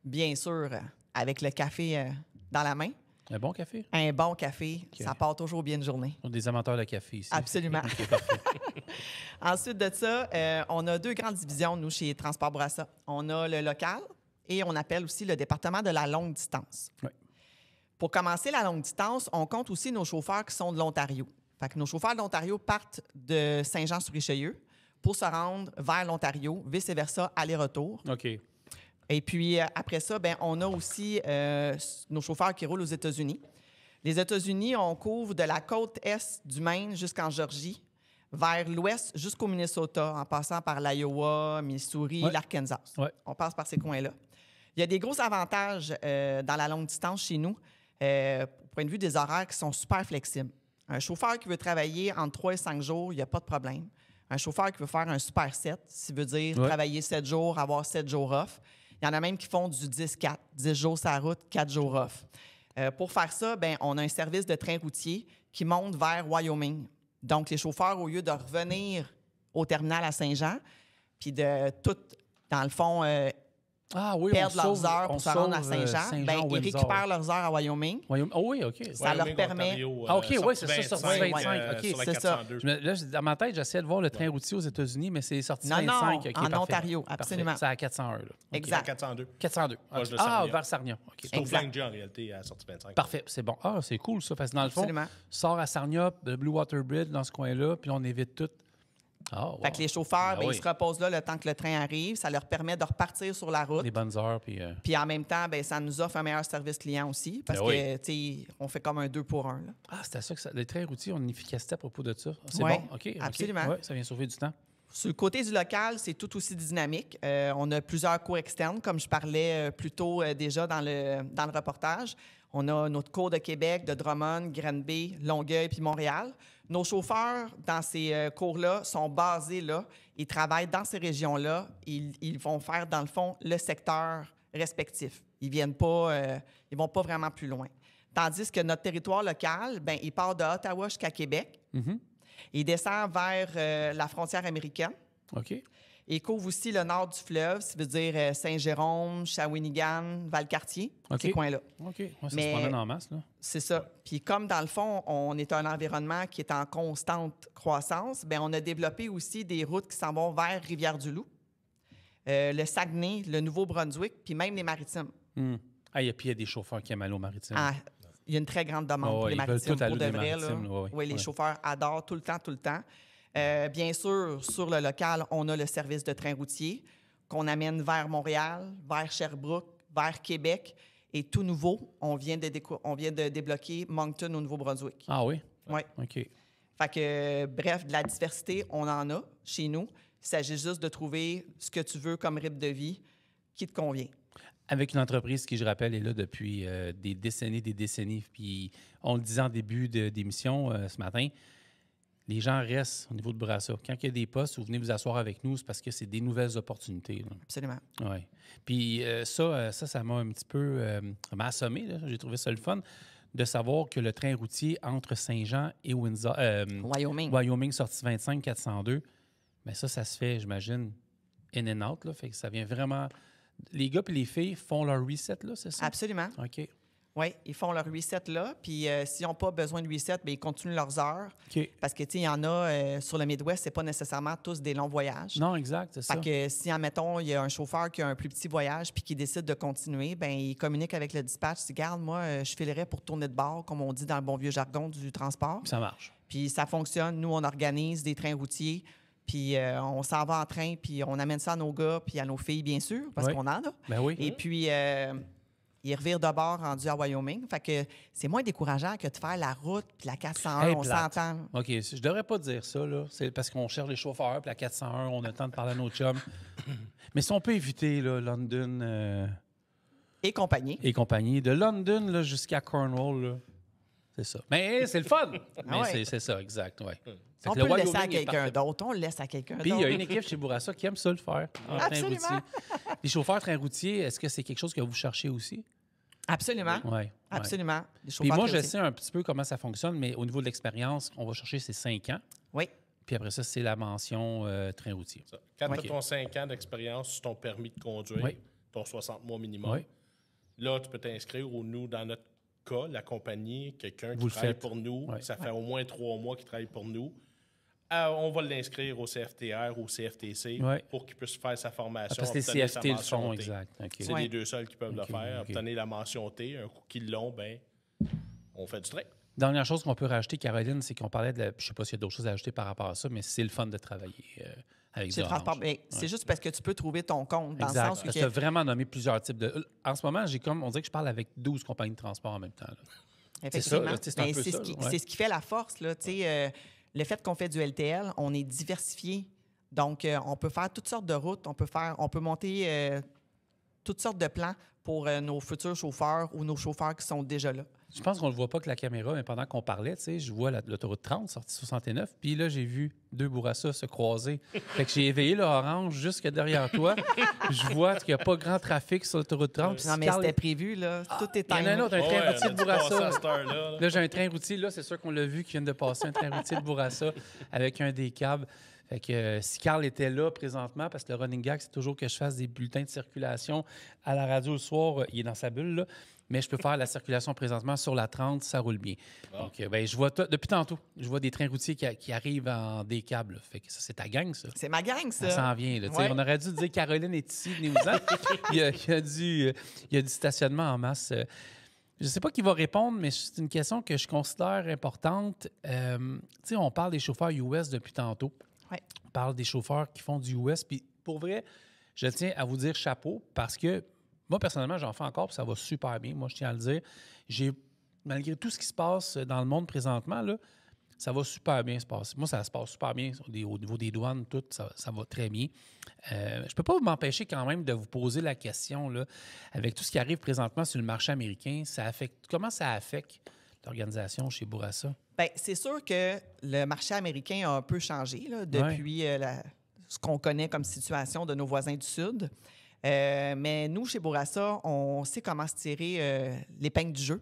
bien sûr, avec le café dans la main. Un bon café? Un bon café, ça part toujours bien une journée. On a des amateurs de café ici. Absolument. Okay, parfait. Ensuite de ça, on a 2 grandes divisions, nous, chez Transport Bourassa. On a le local et on appelle aussi le département de la longue distance. Oui. Pour commencer la longue distance, on compte aussi nos chauffeurs qui sont de l'Ontario. Fait que nos chauffeurs de l'Ontario partent de Saint-Jean-sur-Richelieu pour se rendre vers l'Ontario, vice-versa, aller-retour. OK. Et puis, après ça, bien, on a aussi nos chauffeurs qui roulent aux États-Unis. Les États-Unis, on couvre de la côte est du Maine jusqu'en Georgie, vers l'ouest jusqu'au Minnesota, en passant par l'Iowa, Missouri, l'Arkansas. Ouais. On passe par ces coins-là. Il y a des gros avantages dans la longue distance chez nous, au point de vue des horaires qui sont super flexibles. Un chauffeur qui veut travailler entre 3 et 5 jours, il n'y a pas de problème. Un chauffeur qui veut faire un super 7, ça veut dire travailler 7 jours, avoir 7 jours off. Il y en a même qui font du 10-4, 10 jours sur la route, 4 jours off. Pour faire ça, bien, on a un service de train routier qui monte vers Wyoming. Donc, les chauffeurs, au lieu de revenir au terminal à Saint-Jean, puis de tout, dans le fond, perdre leurs heures pour se rendre à Saint-Jean, bien, ils récupèrent leurs heures à Wyoming. Oh oui, OK. Ça leur permet... OK, oui, c'est ça, sorti 25. OK, c'est ça. Là, dans ma tête, j'essayais de voir le train routier aux États-unis, mais c'est sorti 25. Non, okay, en Ontario, absolument. C'est à 401, là. Exact. 402. 402. vers Sarnia. Okay. C'est au Flange en réalité, à la sortie 25. Parfait, c'est bon. Ah, c'est cool, ça, parce que dans le fond, sort à Sarnia, le Blue Water Bridge, dans ce coin-là, puis on évite tout. Oh, wow. Fait que les chauffeurs, ils se reposent là le temps que le train arrive. Ça leur permet de repartir sur la route. Des bonnes heures. Puis en même temps, ça nous offre un meilleur service client aussi parce que, tu sais, on fait comme un 2 pour 1. Là. Ah, c'était ça que les trains routiers ont une efficacité à propos de ça. C'est bon? OK. Absolument. Ouais, ça vient sauver du temps. Sur le côté du local, c'est tout aussi dynamique. On a plusieurs cours externes, comme je parlais plus tôt déjà dans le reportage. On a notre cours de Québec, de Drummond, Granby, Longueuil puis Montréal. Nos chauffeurs, dans ces cours-là, sont basés là. Ils travaillent dans ces régions-là. Ils vont faire, dans le fond, le secteur respectif. Ils viennent pas, ils vont pas vraiment plus loin. Tandis que notre territoire local, bien, il part de Ottawa jusqu'à Québec. Mm-hmm. Il descend vers la frontière américaine. OK. Il couvre aussi le nord du fleuve, ça veut dire Saint-Jérôme, Shawinigan, Valcartier, ces coins-là. OK. Ouais, ça se promène en masse, là. C'est ça. Puis comme, dans le fond, on est un environnement qui est en constante croissance, bien, on a développé aussi des routes qui s'en vont vers Rivière-du-Loup, le Saguenay, le Nouveau-Brunswick, puis même les Maritimes. Ah, puis il y a des chauffeurs qui aiment aller aux Maritimes. Ah, il y a une très grande demande pour les Maritimes. Pour de vrai, là. Les chauffeurs adorent tout le temps. Bien sûr, sur le local, on a le service de train routier qu'on amène vers Montréal, vers Sherbrooke, vers Québec. Et tout nouveau, on vient de débloquer Moncton au Nouveau-Brunswick. Ah oui? Oui. OK. Fait que, bref, de la diversité, on en a chez nous. Il s'agit juste de trouver ce que tu veux comme rythme de vie qui te convient. Avec une entreprise qui, je rappelle, est là depuis des décennies. Puis on le disait en début d'émission ce matin, les gens restent au niveau de Bourassa. Quand il y a des postes où vous venez vous asseoir avec nous, c'est parce que c'est des nouvelles opportunités. Là. Absolument. Oui. Puis ça m'a un petit peu m'a assommé. Là. J'ai trouvé ça le fun de savoir que le train routier entre Saint-Jean et Windsor, Wyoming, sortie 25 402, mais ça se fait, j'imagine, in and out. Là, fait que ça vient vraiment... Les gars et les filles font leur reset, là, c'est ça? Absolument. OK. Oui, ils font leur reset là. Puis s'ils n'ont pas besoin de reset, bien, ils continuent leurs heures. OK. Parce que, tu sais, il y en a sur le Midwest, c'est pas nécessairement tous des longs voyages. Non, exact, c'est ça. Fait que si, admettons, il y a un chauffeur qui a un plus petit voyage puis qui décide de continuer, bien, il communique avec le dispatch. Il dit, garde, moi, je filerais pour tourner de bord, comme on dit dans le bon vieux jargon du transport. Ça marche. Puis ça fonctionne. Nous, on organise des trains routiers. Puis on s'en va en train, puis on amène ça à nos gars, puis à nos filles, bien sûr, parce qu'on en a. Ben oui. Et puis, ils revirent de bord rendu à Wyoming. Fait que c'est moins décourageant que de faire la route, puis la 401, on s'entend. OK, je devrais pas dire ça, là. C'est parce qu'on cherche les chauffeurs, puis la 401, on a le temps de parler à nos chums. Mais si on peut éviter, là, London... Et compagnie. Et compagnie. De London là, jusqu'à Cornwall, là, c'est ça. Mais c'est le fun! Mais c'est ça, exact, oui. On peut le laisser à quelqu'un d'autre. On le laisse à quelqu'un d'autre. Puis il y a une équipe chez Bourassa qui aime ça le faire. Absolument. Train routier. Les chauffeurs train routier, est-ce que c'est quelque chose que vous cherchez aussi? Absolument. Oui. Absolument. Puis moi, je sais un petit peu comment ça fonctionne, mais au niveau de l'expérience, on va chercher ces 5 ans. Oui. Puis après ça, c'est la mention train routier. Ça. Quand tu as ton 5 ans d'expérience sur ton permis de conduire, ton 60 mois minimum, là, tu peux t'inscrire ou nous, dans notre cas, la compagnie, quelqu'un qui travaille pour nous, ça fait au moins 3 mois qu'il travaille pour nous. On va l'inscrire au CFTR ou au CFTC pour qu'il puisse faire sa formation. Parce que les CFT le font, exact. Okay. C'est les deux seuls qui peuvent le faire. Obtenir la mention T, un coup qu'ils l'ont, bien, on fait du train. Dernière chose qu'on peut rajouter, Caroline, c'est qu'on parlait de je ne sais pas s'il y a d'autres choses à ajouter par rapport à ça, mais c'est le fun de travailler avec des oranges. C'est juste parce que tu peux trouver ton compte. Dans exact. Le sens où tu as vraiment nommé plusieurs types de... En ce moment, on dirait que je parle avec 12 compagnies de transport en même temps. Là. Effectivement. C'est ça, c'est ce qui fait la force, là, tu sais... Le fait qu'on fait du LTL, on est diversifié. Donc, on peut faire toutes sortes de routes. On peut monter toutes sortes de plans pour nos futurs chauffeurs ou nos chauffeurs qui sont déjà là. Je pense qu'on ne le voit pas que la caméra, mais pendant qu'on parlait, tu sais, je vois l'autoroute 30, sortie 69, puis là, j'ai vu 2 Bourassa se croiser. Fait que j'ai éveillé l'orange jusque derrière toi. Je vois qu'il n'y a pas grand trafic sur l'autoroute 30. Non, mais c'était prévu, là. Tout est timé. Il y en a un autre, un train routier de Bourassa. Là, j'ai un train routier. Là, c'est sûr qu'on l'a vu qui vient de passer, un train routier de Bourassa avec un des câbles. Fait que si Carl était là présentement, parce que le running gag, c'est toujours que je fasse des bulletins de circulation à la radio le soir, il est dans sa bulle, là. Mais je peux faire la circulation présentement sur la 30, ça roule bien. Bon. Donc, je vois depuis tantôt, je vois des trains routiers qui arrivent en décable. Fait que ça, c'est ta gang, ça. C'est ma gang, ça. Ça s'en vient. Là. On aurait dû dire Caroline est ici, venez-vous-en. il y a du stationnement en masse. Je ne sais pas qui va répondre, mais c'est une question que je considère importante. On parle des chauffeurs US depuis tantôt. Ouais. On parle des chauffeurs qui font du US. Puis pour vrai, je tiens à vous dire chapeau parce que moi, personnellement, j'en fais encore, puis ça va super bien. Moi, je tiens à le dire. Malgré tout ce qui se passe dans le monde présentement, là, ça va super bien se passer. Moi, ça se passe super bien au niveau des douanes, tout, ça va très bien. Je ne peux pas m'empêcher quand même de vous poser la question, là, avec tout ce qui arrive présentement sur le marché américain, comment ça affecte l'organisation chez Bourassa? Bien, c'est sûr que le marché américain a un peu changé là, depuis ce qu'on connaît comme situation de nos voisins du Sud. Mais nous, chez Bourassa, on sait comment se tirer l'épingle du jeu,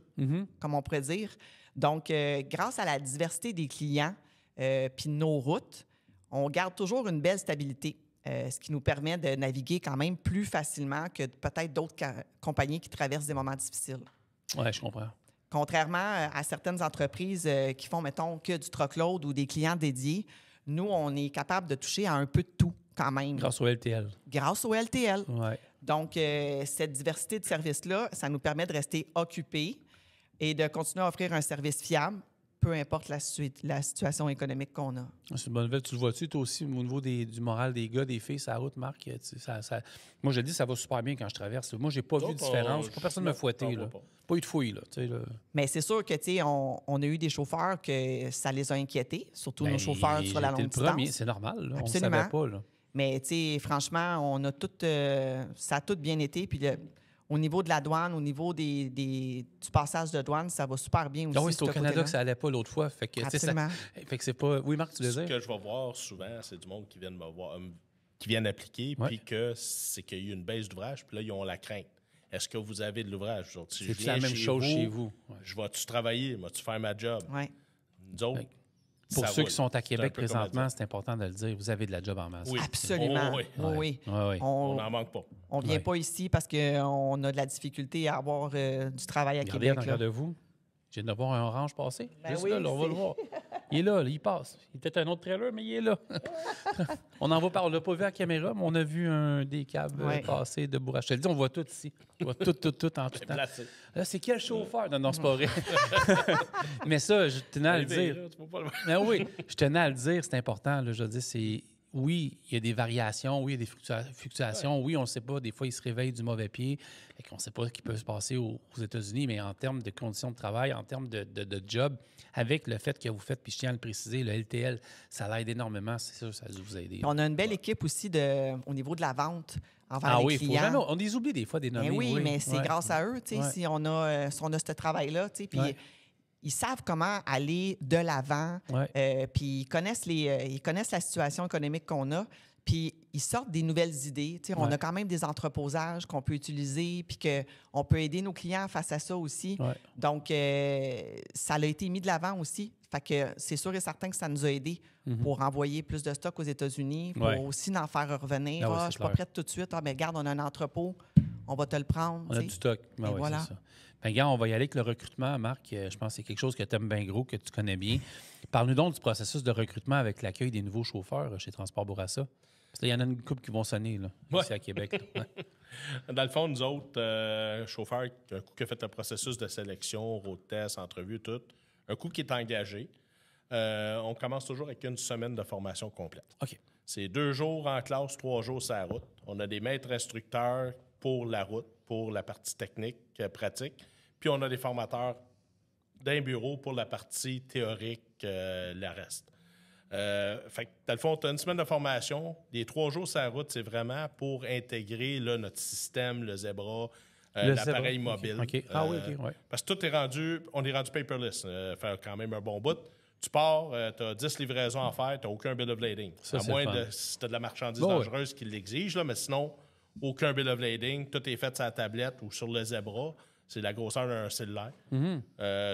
comme on pourrait dire. Donc, grâce à la diversité des clients puis nos routes, on garde toujours une belle stabilité, ce qui nous permet de naviguer quand même plus facilement que peut-être d'autres compagnies qui traversent des moments difficiles. Oui, je comprends. Contrairement à certaines entreprises qui font, mettons, que du truckload ou des clients dédiés, nous, on est capable de toucher à un peu de tout quand même. Grâce au LTL. Grâce au LTL. Ouais. Donc, cette diversité de services-là, ça nous permet de rester occupés et de continuer à offrir un service fiable peu importe la situation économique qu'on a. C'est une bonne nouvelle. Tu le vois-tu, toi aussi, au niveau du moral des gars, des filles, ça route, Marc? Moi, je le dis, ça va super bien quand je traverse. Moi, j'ai pas vu de différence. Pas personne ne m'a fouetté. Pas eu de fouille. Là. Mais c'est sûr que, on a eu des chauffeurs que ça les a inquiétés, surtout nos chauffeurs sur la longue distance. C'est normal. Là. Absolument. On ne savait pas. Là. Mais, franchement, on a tout, ça a tout bien été. Puis au niveau de la douane, au niveau du passage de douane, ça va super bien aussi. Oui, c'est au Canada que ça allait pas l'autre fois. Fait que, absolument. Fait que c'est pas... Oui, Marc, tu le disais? Ce que je vais voir souvent, c'est du monde qui vient me voir, qui viennent appliquer, puis que c'est qu'il y a eu une baisse d'ouvrage, puis là, ils ont la crainte. Est-ce que vous avez de l'ouvrage? C'est la même chose chez vous. Je vais-tu travailler? Vas-tu faire ma job? Oui. Nous autres, pour ceux qui sont à Québec présentement, c'est important de le dire. Vous avez de la job en masse. Oui. Absolument. Oui. On n'en manque pas. On ne vient pas ici parce qu'on a de la difficulté à avoir du travail à Québec. Regardez de vous. Je viens de voir un orange passer. Ben Juste là, on va le voir. Il est là, il passe. Il est peut-être un autre trailer, mais il est là. On l'a pas vu à la caméra, mais on a vu des câbles passer de bourrage. Je te le dis, on voit tout ici. On voit tout en tout temps. Là, c'est quel chauffeur? Non, c'est pas vrai. Mais ça, je tenais à le dire. Mais oui, je tenais à le dire, c'est important. Là, je veux dire, c'est... Oui, il y a des variations, oui, il y a des fluctuations. Oui, on ne sait pas, des fois, ils se réveillent du mauvais pied et qu'on ne sait pas ce qui peut se passer aux États-Unis, mais en termes de conditions de travail, en termes de job, avec le fait que vous faites, puis je tiens à le préciser, le LTL, ça l'aide énormément, c'est sûr, ça a dû vous aider. On a une belle équipe aussi au niveau de la vente envers les clients. Jamais, on les oublie des fois des nommés. Mais c'est grâce à eux, si on a ce travail-là, puis... Ils savent comment aller de l'avant, puis ils connaissent la situation économique qu'on a, puis ils sortent des nouvelles idées. On a quand même des entreposages qu'on peut utiliser, puis qu'on peut aider nos clients face à ça aussi. Donc, ça a été mis de l'avant aussi. Fait que c'est sûr et certain que ça nous a aidés pour envoyer plus de stock aux États-Unis, pour aussi en faire revenir. Je ne suis pas prête tout de suite. Mais regarde, on a un entrepôt, on va te le prendre. On a du stock. Voilà. C'est ça. Ben, regarde, on va y aller avec le recrutement, Marc. Je pense que c'est quelque chose que tu aimes bien gros, que tu connais bien. Parle-nous donc du processus de recrutement avec l'accueil des nouveaux chauffeurs chez Transport Bourassa. Parce qu'il y en a une couple qui vont sonner là, ici à Québec. Dans le fond, nous autres, chauffeurs, un coup qui a fait le processus de sélection, road test, entrevue, tout, un coup qui est engagé, on commence toujours avec une semaine de formation complète. OK. C'est 2 jours en classe, 3 jours sur la route. On a des maîtres instructeurs pour la route, pour la partie technique, pratique. Puis on a des formateurs d'un bureau pour la partie théorique, le reste. Fait que, dans le fond, tu as une semaine de formation. Les 3 jours sur la route, c'est vraiment pour intégrer là, notre système, le Zebra, l'appareil mobile. Okay. Parce que on est rendu paperless. Fait quand même un bon bout. Tu pars, tu as 10 livraisons à faire, tu n'as aucun bill of lading. À moins si tu as de la marchandise dangereuse qui l'exige, mais sinon, aucun bill of lading. Tout est fait sur la tablette ou sur le Zebra. C'est la grosseur d'un cellulaire.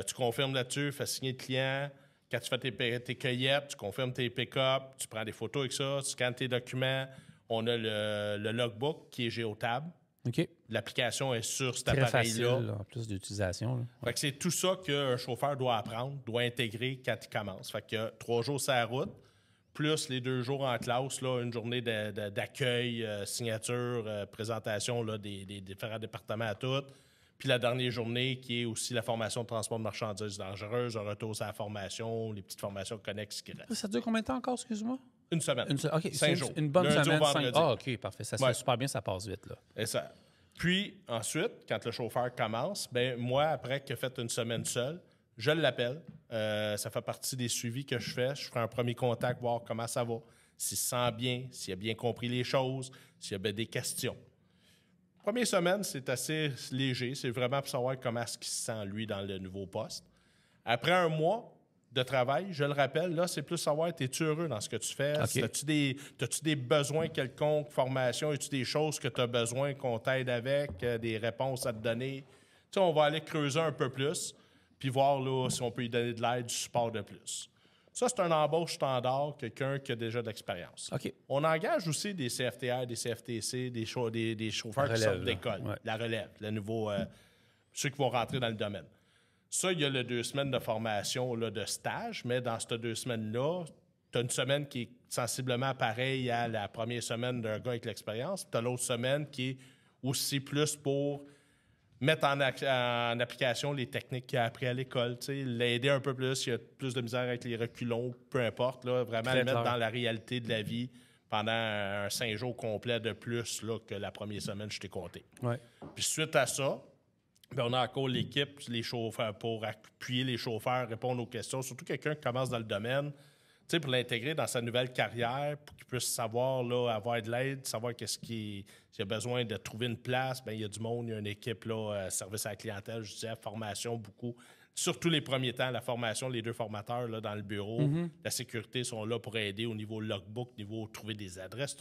Tu confirmes là-dessus, fais signer le client. Quand tu fais tes cueillettes, tu confirmes tes pick-up, tu prends des photos avec ça, tu scannes tes documents. On a le logbook qui est géotable. OK. L'application est sur cet appareil-là. Très facile, en plus d'utilisation. Fait que c'est tout ça qu'un chauffeur doit apprendre, doit intégrer quand il commence. Fait que 3 jours sur la route, plus les 2 jours en classe, là, une journée d'accueil, signature, présentation là, des différents départements à toutes. Puis la dernière journée, qui est aussi la formation de transport de marchandises dangereuses, un retour sur la formation, les petites formations connexes qui restent. Ça dure combien de temps encore, excuse-moi? Une semaine. OK, 5 jours. Une bonne Lundi semaine, au vendredi. OK, parfait. Ça se fait super bien, ça passe vite. Là. Et ça. Puis, ensuite, quand le chauffeur commence, ben moi, après qu'il a fait une semaine seule, je l'appelle. Ça fait partie des suivis que je fais. Je ferai un premier contact, voir comment ça va, s'il se sent bien, s'il a bien compris les choses, s'il y a des questions. Première semaine, c'est assez léger. C'est vraiment pour savoir comment est-ce qu'il se sent, lui, dans le nouveau poste. Après un mois de travail, je le rappelle, là, c'est plus savoir, es-tu heureux dans ce que tu fais? Okay. As-tu des besoins quelconques, formation? As-tu des choses que tu as besoin qu'on t'aide avec, des réponses à te donner? Tu sais, on va aller creuser un peu plus, puis voir là, si on peut lui donner de l'aide, du support de plus. Ça, c'est un embauche standard, quelqu'un qui a déjà de l'expérience. Okay. On engage aussi des CFTR, des CFTC, des chauffeurs qui sortent d'école, la relève, le nouveau, ceux qui vont rentrer dans le domaine. Ça, il y a les 2 semaines de formation là, de stage, mais dans ces 2 semaines-là, tu as une semaine qui est sensiblement pareille à la première semaine d'un gars avec l'expérience, tu as l'autre semaine qui est aussi plus pour mettre en application les techniques qu'il a appris à l'école, l'aider un peu plus, s'il y a plus de misère avec les reculons, peu importe, là, vraiment Très le mettre clair. dans la réalité de la vie pendant un 5 jours complet de plus là, que la première semaine, je t'ai compté. Ouais. Puis suite à ça, ben, on a encore l'équipe, les chauffeurs, pour appuyer les chauffeurs, répondre aux questions, surtout quelqu'un qui commence dans le domaine, pour l'intégrer dans sa nouvelle carrière, pour qu'il puisse savoir, là, avoir de l'aide, savoir s'il a besoin de trouver une place, bien, il y a du monde, il y a une équipe, là, service à la clientèle, je disais, formation, beaucoup. Surtout les premiers temps, la formation, les 2 formateurs là, dans le bureau, la sécurité sont là pour aider au niveau logbook, au niveau trouver des adresses,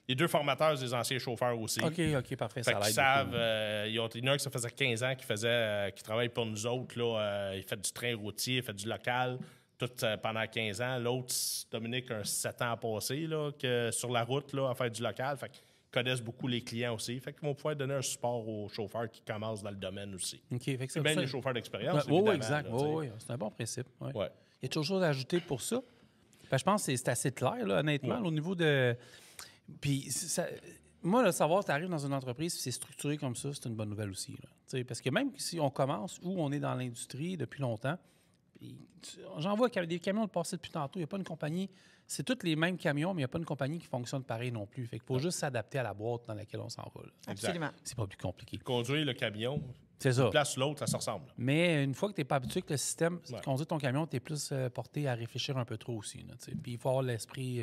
les 2 formateurs, c'est des anciens chauffeurs aussi. OK, parfait. Fait Ça qu'ils l'aide savent, beaucoup. il y en a un qui ça faisait 15 ans qui travaille pour nous autres. Là, il fait du train routier, il fait du local tout pendant 15 ans. L'autre, Dominique, a 7 ans à passer là, sur la route là, à faire du local. Fait qu'ils connaissent beaucoup les clients aussi. Fait qu'ils vont pouvoir donner un support aux chauffeurs qui commencent dans le domaine aussi. OK. Fait que C'est bien les chauffeurs d'expérience, Oui, évidemment. exact. Là, Oui, c'est un bon principe. Ouais. Ouais. Il y a toujours chose à ajouter pour ça. Ben, je pense que c'est assez clair, là, honnêtement, Ouais. là, au niveau de... Puis, moi, le savoir, tu arrives dans une entreprise, c'est structuré comme ça, c'est une bonne nouvelle aussi. Là. Tu sais, parce que même si on commence ou on est dans l'industrie depuis longtemps, j'en vois des camions de passer depuis tantôt. Il n'y a pas une compagnie... C'est tous les mêmes camions, mais il n'y a pas une compagnie qui fonctionne pareil non plus. Fait qu'il faut juste s'adapter à la boîte dans laquelle on s'en va. Là. Absolument. C'est pas plus compliqué. Conduire le camion, C'est ça. une place ou l'autre, ça se ressemble. Mais une fois que tu n'es pas habitué avec le système, Ouais. conduire ton camion, tu es plus porté à réfléchir un peu trop aussi. Là, puis il faut avoir l'esprit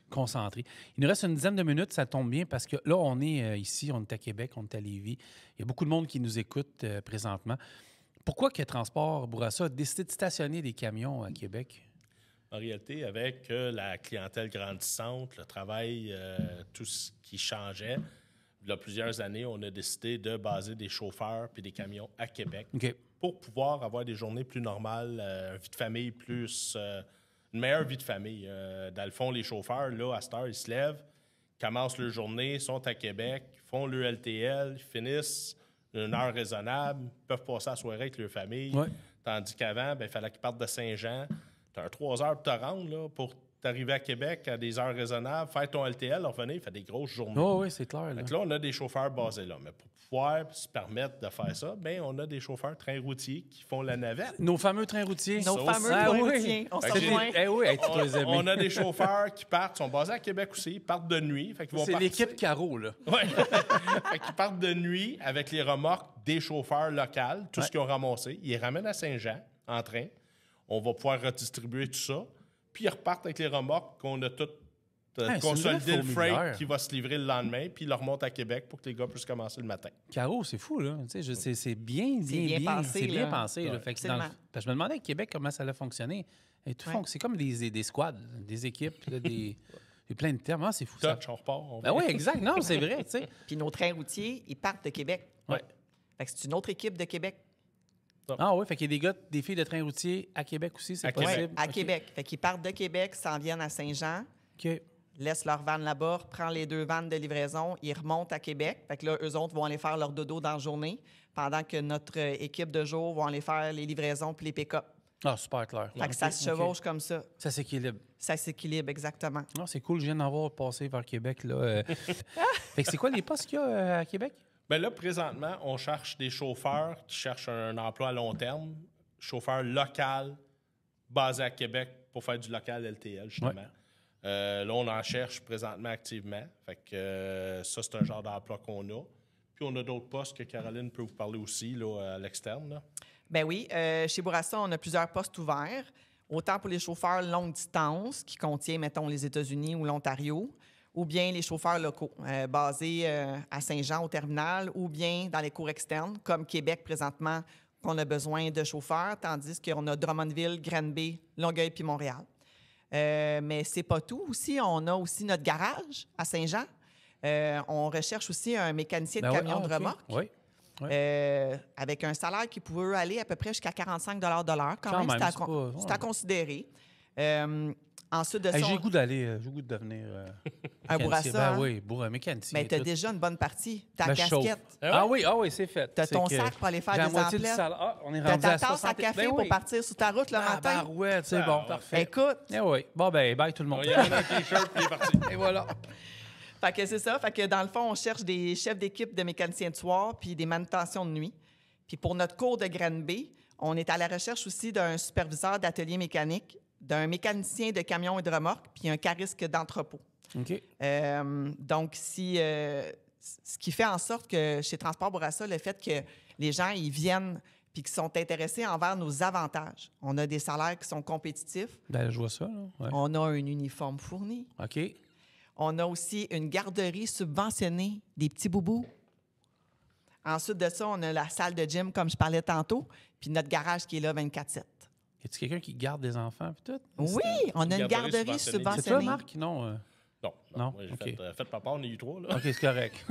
concentré. Il nous reste une dizaine de minutes, ça tombe bien parce que là, on est ici, on est à Québec, on est à Lévis. Il y a beaucoup de monde qui nous écoute présentement. Pourquoi que Transport Bourassa a décidé de stationner des camions à Québec? En réalité, avec la clientèle grandissante, le travail, tout ce qui changeait, il y a plusieurs années, on a décidé de baser des chauffeurs puis des camions à Québec OK. pour pouvoir avoir des journées plus normales, une vie de famille une meilleure vie de famille. Dans le fond, les chauffeurs, là, à cette heure, ils se lèvent, commencent leur journée, sont à Québec, font le LTL, finissent une heure raisonnable, peuvent passer la soirée avec leur famille. Ouais. Tandis qu'avant, il fallait qu'ils partent de Saint-Jean. Tu as 3 heures pour te rendre là, pour t'arriver à Québec à des heures raisonnables, faire ton LTL, revenir, faire des grosses journées. Oh, oui, c'est clair. Là. Fait que là, on a des chauffeurs basés là. Mais pour pouvoir se permettre de faire ça, bien, on a des chauffeurs train routiers qui font la navette. Nos fameux trains routiers. Nos Ça fameux aussi. trains oui. routiers. On Fait se que rejoint. Eh oui, hey, tu dois les aimer. On a des chauffeurs qui sont basés à Québec aussi, ils partent de nuit. Fait qu'ils vont C'est partir- l'équipe Caro, là. Ouais. Fait qu'ils partent de nuit avec les remorques des chauffeurs locaux, tout ce qu'ils ont ramassé. Ils les ramènent à Saint-Jean en train. On va pouvoir redistribuer tout ça. Puis ils repartent avec les remorques qu'on a toutes c'est consolidé une le vraie freight fourmilière. qui va se livrer le lendemain, puis ils le remontent à Québec pour que les gars puissent commencer le matin. Caro, c'est fou, là. Tu sais, c'est bien bien pensé, C'est bien là. pensé. Là. Ouais. Fait que Absolument. parce que je me demandais à Québec comment ça allait fonctionner. Et tout Ouais. c'est comme des squads, des équipes, là, il y a plein de termes. Ah, c'est fou, ça. Touch, on repart. Ben oui, exact. Non, c'est vrai, tu sais. Puis nos trains routiers, ils partent de Québec. Ouais. Fait que c'est une autre équipe de Québec. Ah oui, fait qu'il y a des gars, des filles de train routier à Québec aussi, c'est À possible. Québec. À OK. Québec. Fait qu'ils partent de Québec, s'en viennent à Saint-Jean, OK. laissent leur van là-bas, prennent les 2 vannes de livraison, ils remontent à Québec. Fait que là, eux autres vont aller faire leur dodo dans la journée, pendant que notre équipe de jour vont aller faire les livraisons puis les pick-up. Ah, super clair. Fait que ça se chevauche comme ça. Ça s'équilibre. Ça s'équilibre exactement. Non, c'est cool, je viens d'en voir passer vers Québec, là. Fait que c'est quoi les postes qu'il y a à Québec? Bien là, présentement, on cherche des chauffeurs qui cherchent un emploi à long terme, chauffeurs local, basés à Québec pour faire du local LTL, justement. Là, on en cherche présentement activement. Fait que ça, c'est un genre d'emploi qu'on a. Puis on a d'autres postes que Caroline peut vous parler aussi là, à l'externe. Là. Ben oui, chez Bourassa, on a plusieurs postes ouverts, autant pour les chauffeurs longue distance, qui contient, mettons, les États-Unis ou l'Ontario, ou bien les chauffeurs locaux, basés à Saint-Jean au terminal, ou bien dans les cours externes, comme Québec présentement, qu'on a besoin de chauffeurs, tandis qu'on a Drummondville, Granby, Longueuil puis Montréal. Mais c'est pas tout. Aussi, on a aussi notre garage à Saint-Jean. On recherche aussi un mécanicien de camion de remorque. Oui. Avec un salaire qui pouvait aller à peu près jusqu'à 45 de l'heure. Quand même, même, c'est à, c'est pas- c'est à considérer. Ensuite de ça, Hey, j'ai le goût d'aller, j'ai le goût de devenir un mécanicien. Bourassa. Ben hein? oui, mécanicien. Mais tu as tout. déjà une bonne partie. Ta Ben, je chauffe. casquette, Ah oui, c'est fait. tu as C'est ton que sac pour aller faire j'ai la des moitié du emplettes. salaire. Ah, on est tu as rendu ta à tasse 60. à café Ben pour oui. partir sur ta route le Ah, matin. barouette, c'est bon, ouais. parfait. Écoute, Eh oui. Bon, ben, bye tout le monde. Il y a un t-shirt puis il est parti. Et voilà. Fait que c'est ça. Fait que dans le fond, on cherche des chefs d'équipe de mécaniciens de soir puis des manutentions de nuit. Puis pour notre cours de Granby, on est à la recherche aussi d'un superviseur d'atelier mécanique, d'un mécanicien de camion et de remorque, puis un cariste d'entrepôt. OK. Donc, ce qui fait en sorte que chez Transport Bourassa, le fait que les gens ils viennent puis qui sont intéressés envers nos avantages. On a des salaires qui sont compétitifs. Ben, je vois ça. Là. Ouais. On a un uniforme fourni. OK. On a aussi une garderie subventionnée des petits boubous. Ensuite de ça, on a la salle de gym, comme je parlais tantôt, puis notre garage qui est là 24/7. Y a-t-il quelqu'un qui garde des enfants puis tout? Oui, on a une garderie subventionnée. C'est toi, Marc? Non. Non. Moi, j'ai fait papa, on est eu 3. Là. OK, c'est correct.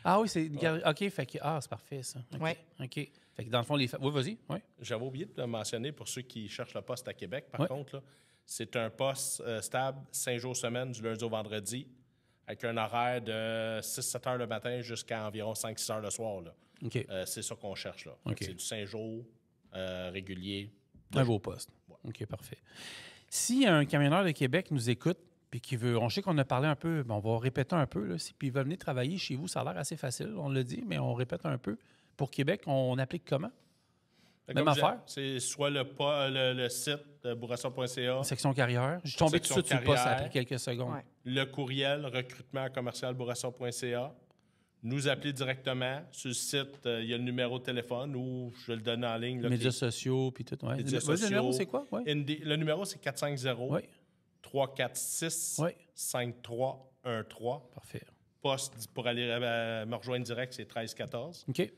Ah oui, c'est une garderie. OK, fait que... Ah, c'est parfait, ça. Oui. OK. Fait que dans le fond, les... Oui, vas-y. Oui. J'avais oublié de le mentionner pour ceux qui cherchent le poste à Québec. Par contre, là, c'est un poste stable, 5 jours semaine, du lundi au vendredi, avec un horaire de 6-7 heures le matin jusqu'à environ 5-6 heures le soir. Là. OK. C'est ça qu'on cherche. Là. OK. C'est du 5 jours régulier. Un beau poste. Ouais. OK, parfait. Si un camionneur de Québec nous écoute, puis qui veut, on sait qu'on a parlé un peu, on va répéter un peu, là, puis il va venir travailler chez vous, ça a l'air assez facile, on l'a dit, mais on répète un peu. Pour Québec, on applique comment? Même affaire? C'est soit le site bourassa.ca. Section carrière. Je suis tombé tout de suite sur le poste, ça a pris quelques secondes. Ouais. Le courriel recrutement@bourassa.ca. Nous appeler directement. Sur le site, il y a le numéro de téléphone ou je le donne en ligne. Là, médias sociaux, puis tout. Ouais. Médias sociaux. Le numéro, c'est quoi? Ouais. Le numéro, c'est 450 346 Oui. 5313. Parfait. Poste pour aller me rejoindre direct, c'est 1314. OK.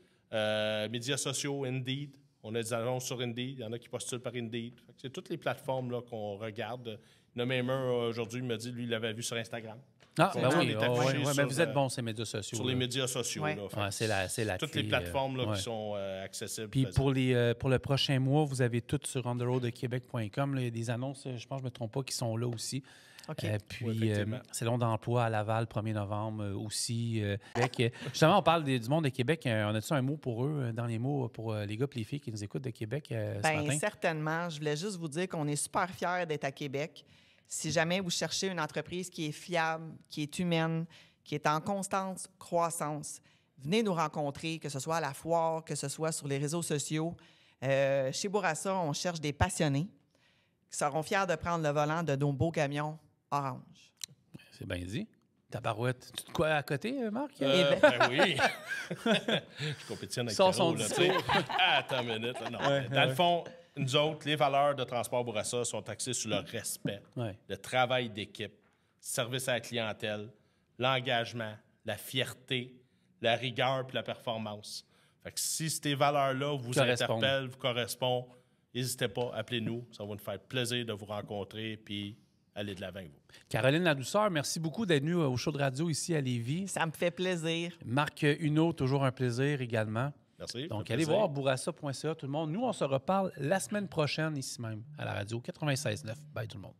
Médias sociaux, Indeed. On a des annonces sur Indeed. Il y en a qui postulent par Indeed. C'est toutes les plateformes là, qu'on regarde. Il y en a même un aujourd'hui, il m'a dit, lui, il l'avait vu sur Instagram. Ah, ben oui. Mais vous êtes bon, ces médias sociaux. Sur les médias sociaux. Ouais. Là, c'est la toutes les plateformes là, qui sont accessibles. Puis pour le prochain mois, vous avez tout sur ontheroaddequebec.com. Il y a des annonces, je pense que je ne me trompe pas, qui sont là aussi. Okay. Puis, Salon d'emploi à Laval, 1er novembre aussi. Justement, on parle du monde de Québec. On a-tu un mot pour eux, dans les mots, pour les gars et les filles qui nous écoutent de Québec ce matin? Certainement. Je voulais juste vous dire qu'on est super fiers d'être à Québec. Si jamais vous cherchez une entreprise qui est fiable, qui est humaine, qui est en constante croissance, venez nous rencontrer, que ce soit à la foire, que ce soit sur les réseaux sociaux. Chez Bourassa, on cherche des passionnés qui seront fiers de prendre le volant de nos beaux camions orange. C'est bien dit. Tabarouette. Tu te quoi à côté, Marc? Ben oui. Je compétitionne avec Caro, là, tu sais. Attends une minute. Là, non. Dans le fond, nous autres, les valeurs de Transport Bourassa sont axées sur le respect, le travail d'équipe, service à la clientèle, l'engagement, la fierté, la rigueur puis la performance. Fait que si ces valeurs-là vous interpellent, vous correspondent, n'hésitez pas, appelez-nous. Ça va nous faire plaisir de vous rencontrer puis aller de l'avant avec vous. Caroline Ladouceur, merci beaucoup d'être venue au show de radio ici à Lévis. Ça me fait plaisir. Marc Huneau, toujours un plaisir également. Merci. Donc, allez voir bourassa.ca, tout le monde. Nous, on se reparle la semaine prochaine ici même à la radio 96.9. Bye tout le monde.